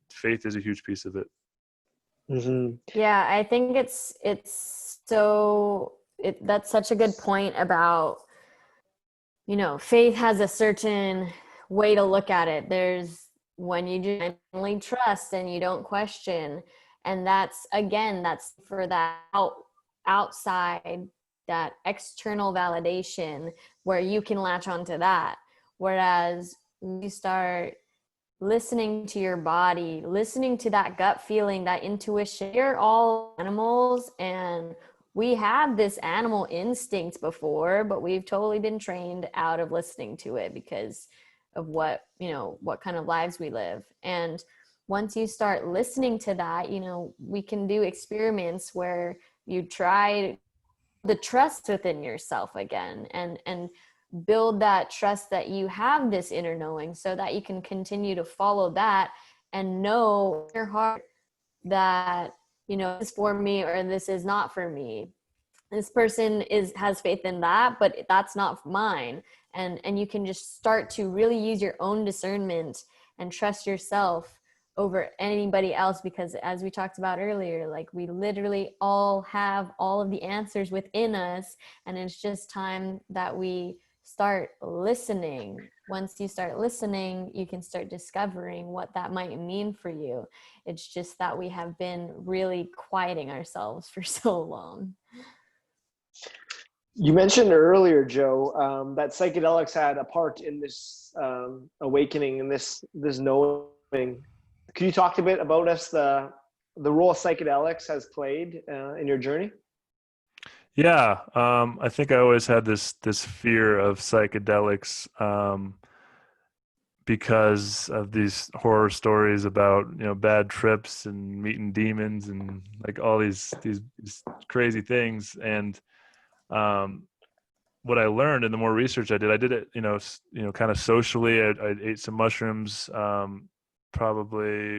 C: faith is a huge piece of it.
A: Mm-hmm.
B: Yeah, I think that's such a good point about, faith has a certain way to look at it. There's when you genuinely trust and you don't question, and that's for that outside, that external validation where you can latch onto that. Whereas you start listening to your body, listening to that gut feeling, that intuition. We're all animals, and we have this animal instinct before, but we've totally been trained out of listening to it because of what kind of lives we live. And once you start listening to that, we can do experiments where you try the trust within yourself again and build that trust that you have this inner knowing, so that you can continue to follow that and know in your heart that, this is for me or this is not for me. This person has faith in that, but that's not mine. And you can just start to really use your own discernment and trust yourself over anybody else, because as we talked about earlier, we literally all have all of the answers within us, and it's just time that we start listening. Once you start listening, you can start discovering what that might mean for you. It's just that we have been really quieting ourselves for so long.
A: You mentioned earlier, Joe, that psychedelics had a part in this awakening and this knowing. Could you talk a bit about the role psychedelics has played in your journey?
C: Yeah, I think I always had this fear of psychedelics because of these horror stories about bad trips and meeting demons and all these crazy things. And what I learned and the more research I did it, kind of socially. I ate some mushrooms, probably,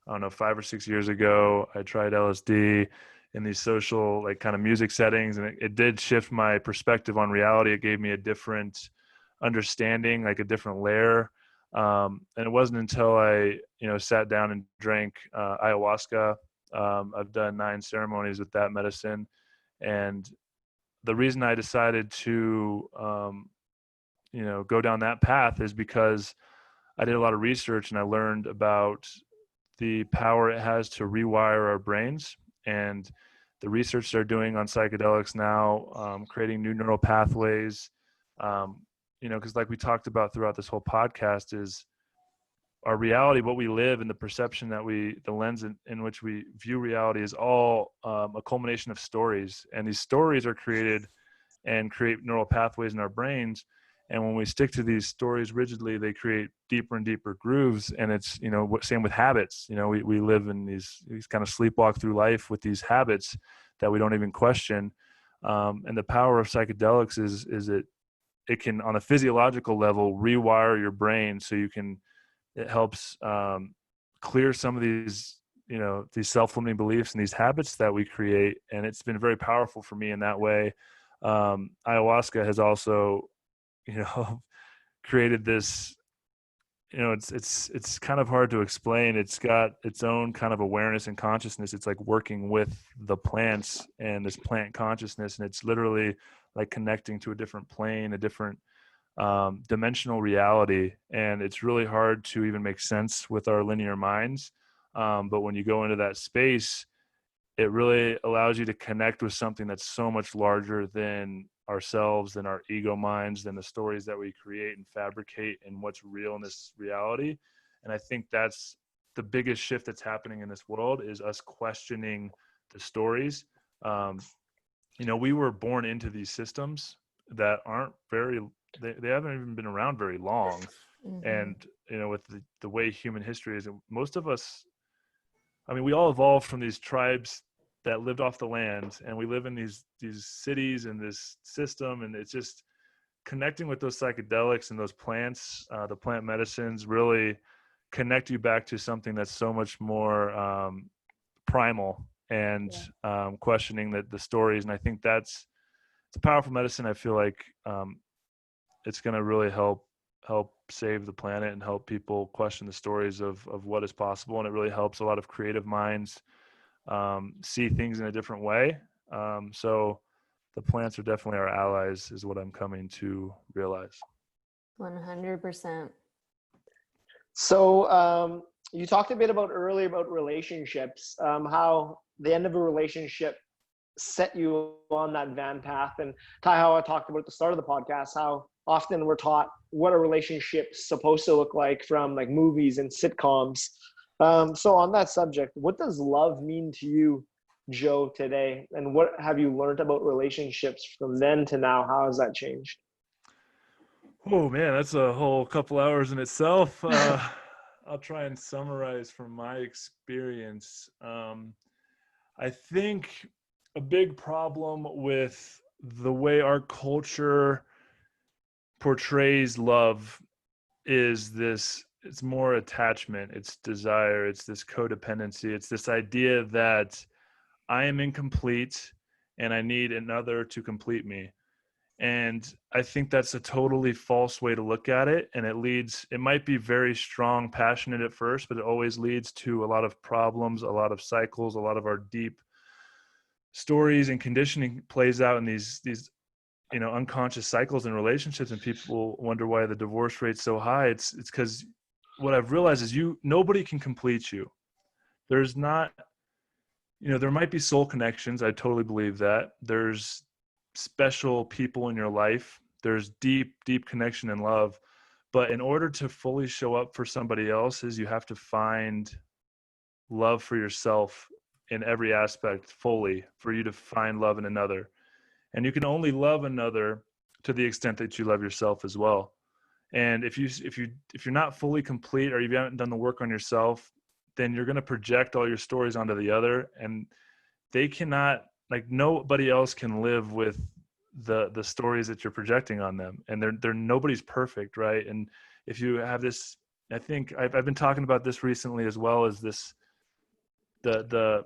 C: I don't know, 5 or 6 years ago. I tried LSD in these social, like, kind of music settings, and it did shift my perspective on reality. It gave me a different understanding, like a different layer. And it wasn't until I, sat down and drank ayahuasca. I've done 9 ceremonies with that medicine. And the reason I decided to, go down that path is because I did a lot of research and I learned about the power it has to rewire our brains, and the research they're doing on psychedelics now, creating new neural pathways, because like we talked about throughout this whole podcast, is our reality, what we live, and the perception that the lens in which we view reality is all a culmination of stories. And these stories are created and create neural pathways in our brains. And when we stick to these stories rigidly, they create deeper and deeper grooves. And it's, same with habits. We live in these kind of sleepwalk through life with these habits that we don't even question. And the power of psychedelics is it can, on a physiological level, rewire your brain so it helps clear some of these, these self-limiting beliefs and these habits that we create. And it's been very powerful for me in that way. Ayahuasca has also, created this, it's kind of hard to explain. It's got its own kind of awareness and consciousness. It's like working with the plants and this plant consciousness. And it's literally like connecting to a different plane, a different dimensional reality. And it's really hard to even make sense with our linear minds. But when you go into that space, it really allows you to connect with something that's so much larger than ourselves, than our ego minds, than the stories that we create and fabricate, and what's real in this reality. And I think that's the biggest shift that's happening in this world, is us questioning the stories. We were born into these systems that aren't they haven't even been around very long. Mm-hmm. And, with the way human history is, most of us, we all evolved from these tribes that lived off the land, and we live in these cities and this system. And it's just connecting with those psychedelics and those plants, the plant medicines, really connect you back to something that's so much more primal, and questioning the stories. And I think it's a powerful medicine. I feel like it's going to really help save the planet and help people question the stories of what is possible. And it really helps a lot of creative minds see things in a different way. So the plants are definitely our allies, is what I'm coming to realize.
B: 100%.
A: So you talked a bit earlier about relationships, how the end of a relationship set you on that van path. And how I talked about at the start of the podcast, how often we're taught what a relationship's supposed to look like from like movies and sitcoms. So on that subject, what does love mean to you, Joe, today? And what have you learned about relationships from then to now? How has that changed?
C: Oh man, that's a whole couple hours in itself. I'll try and summarize from my experience. I think a big problem with the way our culture portrays love is this: it's more attachment, it's desire, it's this codependency, it's this idea that I am incomplete and I need another to complete me. And I think that's a totally false way to look at it. And it might be very strong, passionate at first, but it always leads to a lot of problems, a lot of cycles, a lot of our deep stories and conditioning plays out in these unconscious cycles in relationships. And people wonder why the divorce rate's so high. It's because what I've realized is nobody can complete you. There's not, there might be soul connections. I totally believe that. There's special people in your life. There's deep, deep connection and love. But in order to fully show up for somebody else, you have to find love for yourself in every aspect fully, for you to find love in another. And you can only love another to the extent that you love yourself as well. And if you're not fully complete, or you haven't done the work on yourself, then you're going to project all your stories onto the other, and they cannot, like, nobody else can live with the stories that you're projecting on them, and they're nobody's perfect, right? And if you have this, I think I've been talking about this recently as well, as this the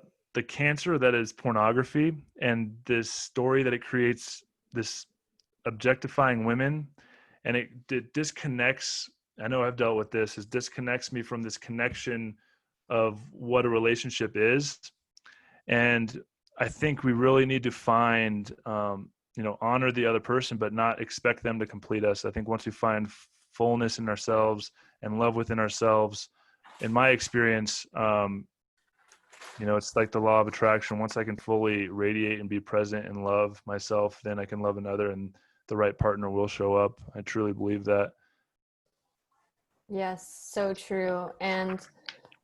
C: cancer that is pornography, and this story that it creates, this objectifying women, and it disconnects. I know I've dealt with this. It disconnects me from this connection of what a relationship is. And I think we really need to find, honor the other person, but not expect them to complete us. I think once we find fullness in ourselves and love within ourselves, in my experience, it's like the law of attraction. Once I can fully radiate and be present and love myself, then I can love another, and the right partner will show up. I truly believe that.
B: Yes, so true. And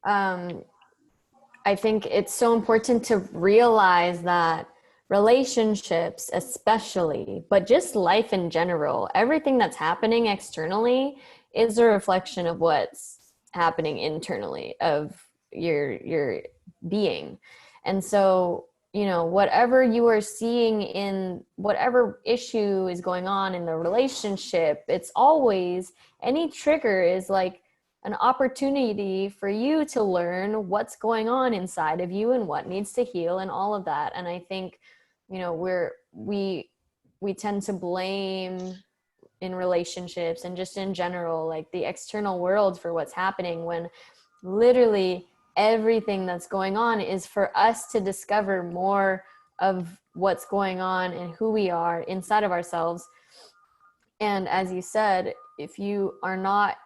B: I think it's so important to realize that relationships especially, but just life in general, everything that's happening externally is a reflection of what's happening internally of your being. And so, whatever you are seeing in whatever issue is going on in the relationship, it's always, any trigger is like an opportunity for you to learn what's going on inside of you and what needs to heal and all of that. And I think, we tend to blame in relationships and just in general, like the external world for what's happening, when literally everything that's going on is for us to discover more of what's going on and who we are inside of ourselves. And as you said, if you are not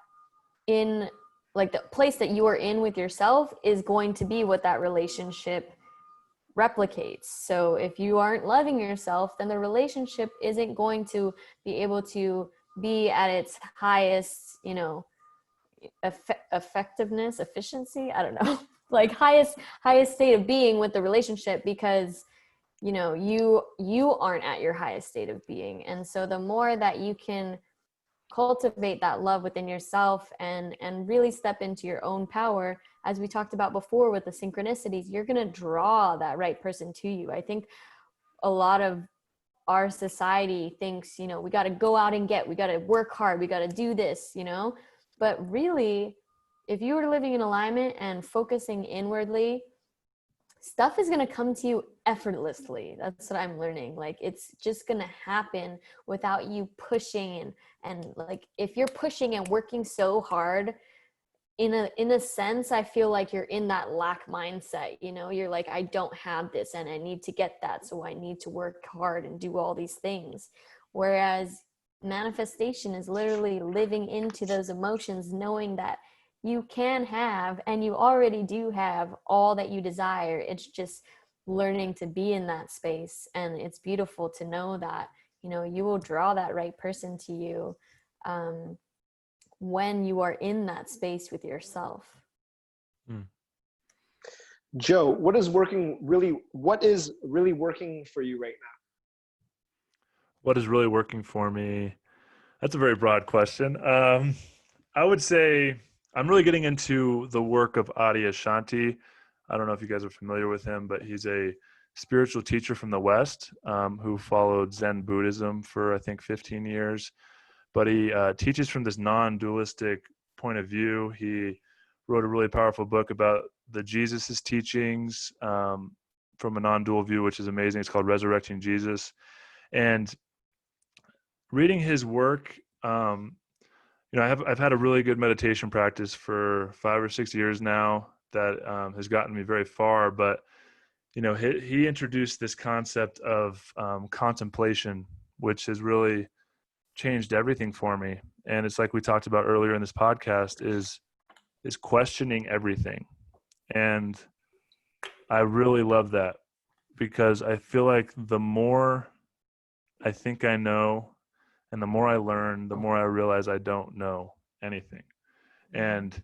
B: in, like, the place that you are in with yourself is going to be what that relationship replicates. So if you aren't loving yourself, then the relationship isn't going to be able to be at its highest, effectiveness, efficiency, I don't know, like highest state of being with the relationship, because you aren't at your highest state of being. And so the more that you can cultivate that love within yourself and really step into your own power, as we talked about before with the synchronicities, you're going to draw that right person to you. I think a lot of our society thinks, we got to go out and we got to work hard, we got to do this, but really, if you were living in alignment and focusing inwardly, stuff is going to come to you effortlessly. That's what I'm learning. Like, it's just going to happen without you pushing. And like, if you're pushing and working so hard, in a sense, I feel like you're in that lack mindset. You're like, I don't have this and I need to get that. So I need to work hard and do all these things. Whereas manifestation is literally living into those emotions, knowing that you can have, and you already do have, all that you desire. It's just learning to be in that space. And it's beautiful to know that, you will draw that right person to you when you are in that space with yourself.
A: Joe, what is really working for you right now?
C: What is really working for me? That's a very broad question. I would say I'm really getting into the work of Adi Ashanti. I don't know if you guys are familiar with him, but he's a spiritual teacher from the West who followed Zen Buddhism for, I think, 15 years. But he teaches from this non-dualistic point of view. He wrote a really powerful book about the Jesus's teachings from a non-dual view, which is amazing. It's called Resurrecting Jesus. And reading his work, I've had a really good meditation practice for 5 or 6 years now that has gotten me very far. But he introduced this concept of contemplation, which has really changed everything for me. And it's like we talked about earlier in this podcast, is questioning everything. And I really love that, because I feel like the more I think I know and the more I learn, the more I realize I don't know anything. And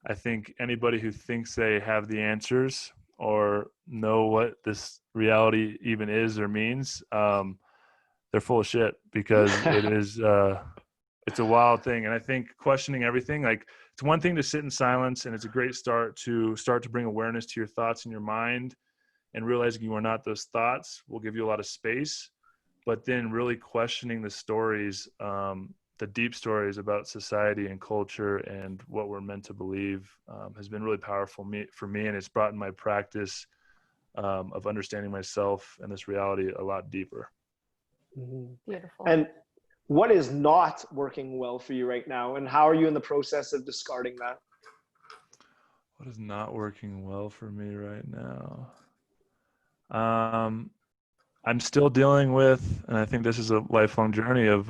C: I think anybody who thinks they have the answers or know what this reality even is or means, they're full of shit, because it is, it's a wild thing. And I think questioning everything, like, it's one thing to sit in silence, and it's a great start to bring awareness to your thoughts in your mind, and realizing you are not those thoughts will give you a lot of space. but then really questioning the stories, the deep stories about society and culture and what we're meant to believe, has been really powerful for me. And it's brought in my practice of understanding myself and this reality a lot deeper.
A: Mm-hmm.
B: Beautiful.
A: And what is not working well for you right now? And how are you in the process of discarding that?
C: What is not working well for me right now? I'm still dealing with, and I think this is a lifelong journey of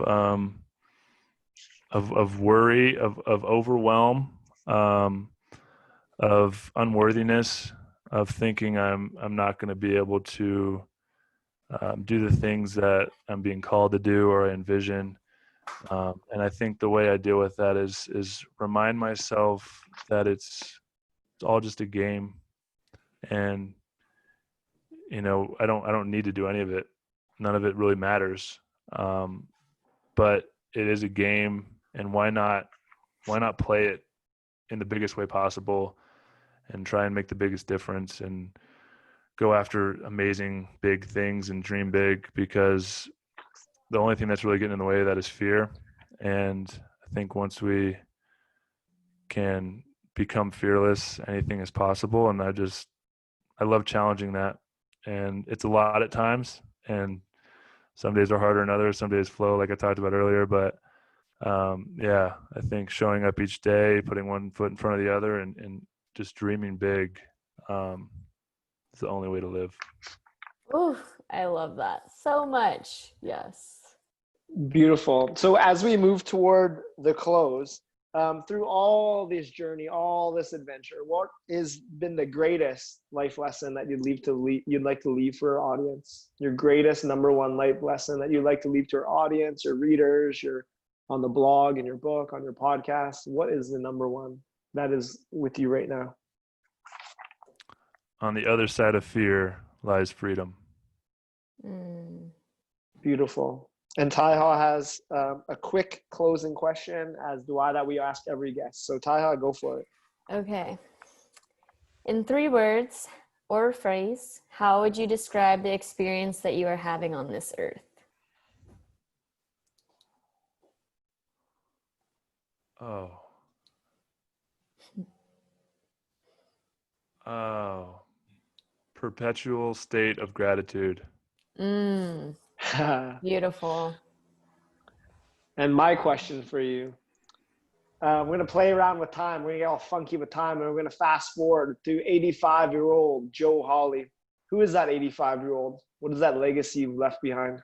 C: worry, of overwhelm, of unworthiness, of thinking I'm not going to be able to do the things that I'm being called to do or I envision. And I think the way I deal with that is remind myself that it's all just a game, and I don't need to do any of it. None of it really matters. But it is a game, and why not play it in the biggest way possible and try and make the biggest difference and go after amazing big things and dream big, because the only thing that's really getting in the way of that is fear. And I think once we can become fearless, anything is possible. And I love challenging that. And it's a lot at times, and some days are harder than others. Some days flow, like I talked about earlier. But yeah, I think showing up each day, putting one foot in front of the other, and just dreaming big is the only way to live.
B: Ooh, I love that so much. Yes.
A: Beautiful. So as we move toward the close, through all this journey, all this adventure, what has been the greatest life lesson that you'd like to leave for our audience? Your greatest number one life lesson that you'd like to leave to our audience, your readers, your on the blog, in your book, on your podcast? What is the number one that is with you right now?
C: On the other side of fear lies freedom.
A: Beautiful. And Taiha has a quick closing question, as do I, that we ask every guest. So Taiha, go for it.
B: Okay. In 3 words or a phrase, how would you describe the experience that you are having on this earth?
C: Perpetual state of gratitude.
B: Beautiful.
A: And my question for you, we're going to play around with time. We're going to get all funky with time, and we're going to fast forward to 85-year-old Joe Hawley. Who is that 85-year-old? What is that legacy you've left behind?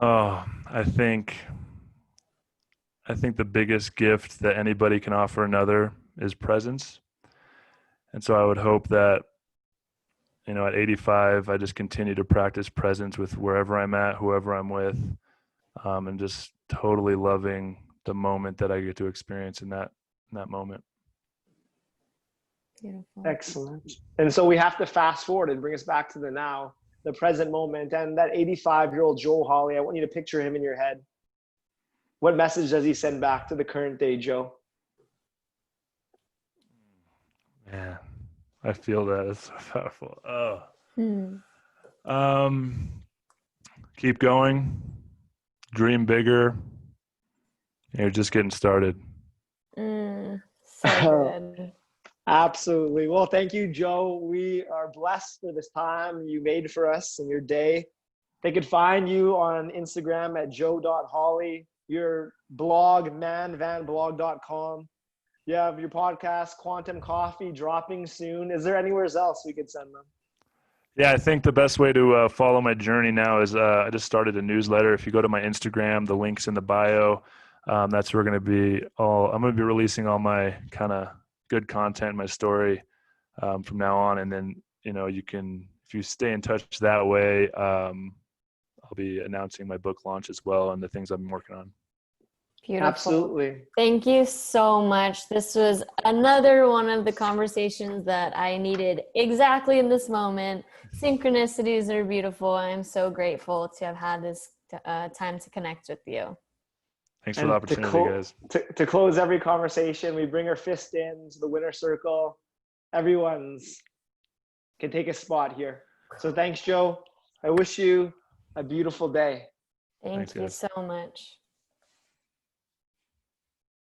C: I think the biggest gift that anybody can offer another is presence. And so I would hope that, at 85, I just continue to practice presence with wherever I'm at, whoever I'm with, and just totally loving the moment that I get to experience in that moment.
B: Beautiful.
A: Excellent. And so we have to fast forward and bring us back to the now, the present moment. And that 85-year-old Joe Hawley, I want you to picture him in your head. What message does he send back to the current day Joe?
C: Man, I feel that. It's so powerful. Keep going. Dream bigger. You're just getting started.
B: So good.
A: Absolutely. Well, thank you, Joe. We are blessed for this time you made for us in your day. They could find you on Instagram at joe.hawley, your blog, ManVanDogBlog.com. You have your podcast, Quantum Coffee, dropping soon. Is there anywhere else we could send them?
C: Yeah, I think the best way to follow my journey now is I just started a newsletter. If you go to my Instagram, the link's in the bio. That's where I'm going to be releasing all my kind of good content, my story from now on. And then, you can, if you stay in touch that way, I'll be announcing my book launch as well and the things I'm working on.
B: Beautiful.
A: Absolutely.
B: Thank you so much. This was another one of the conversations that I needed exactly in this moment. Synchronicities are beautiful. I'm so grateful to have had this time to connect with you.
C: Thanks for the opportunity, guys.
A: To close every conversation, we bring our fist in to the winner circle. Everyone's can take a spot here. So thanks, Joe. I wish you a beautiful day.
B: Thank
C: Thanks,
B: you
C: guys.
B: so much.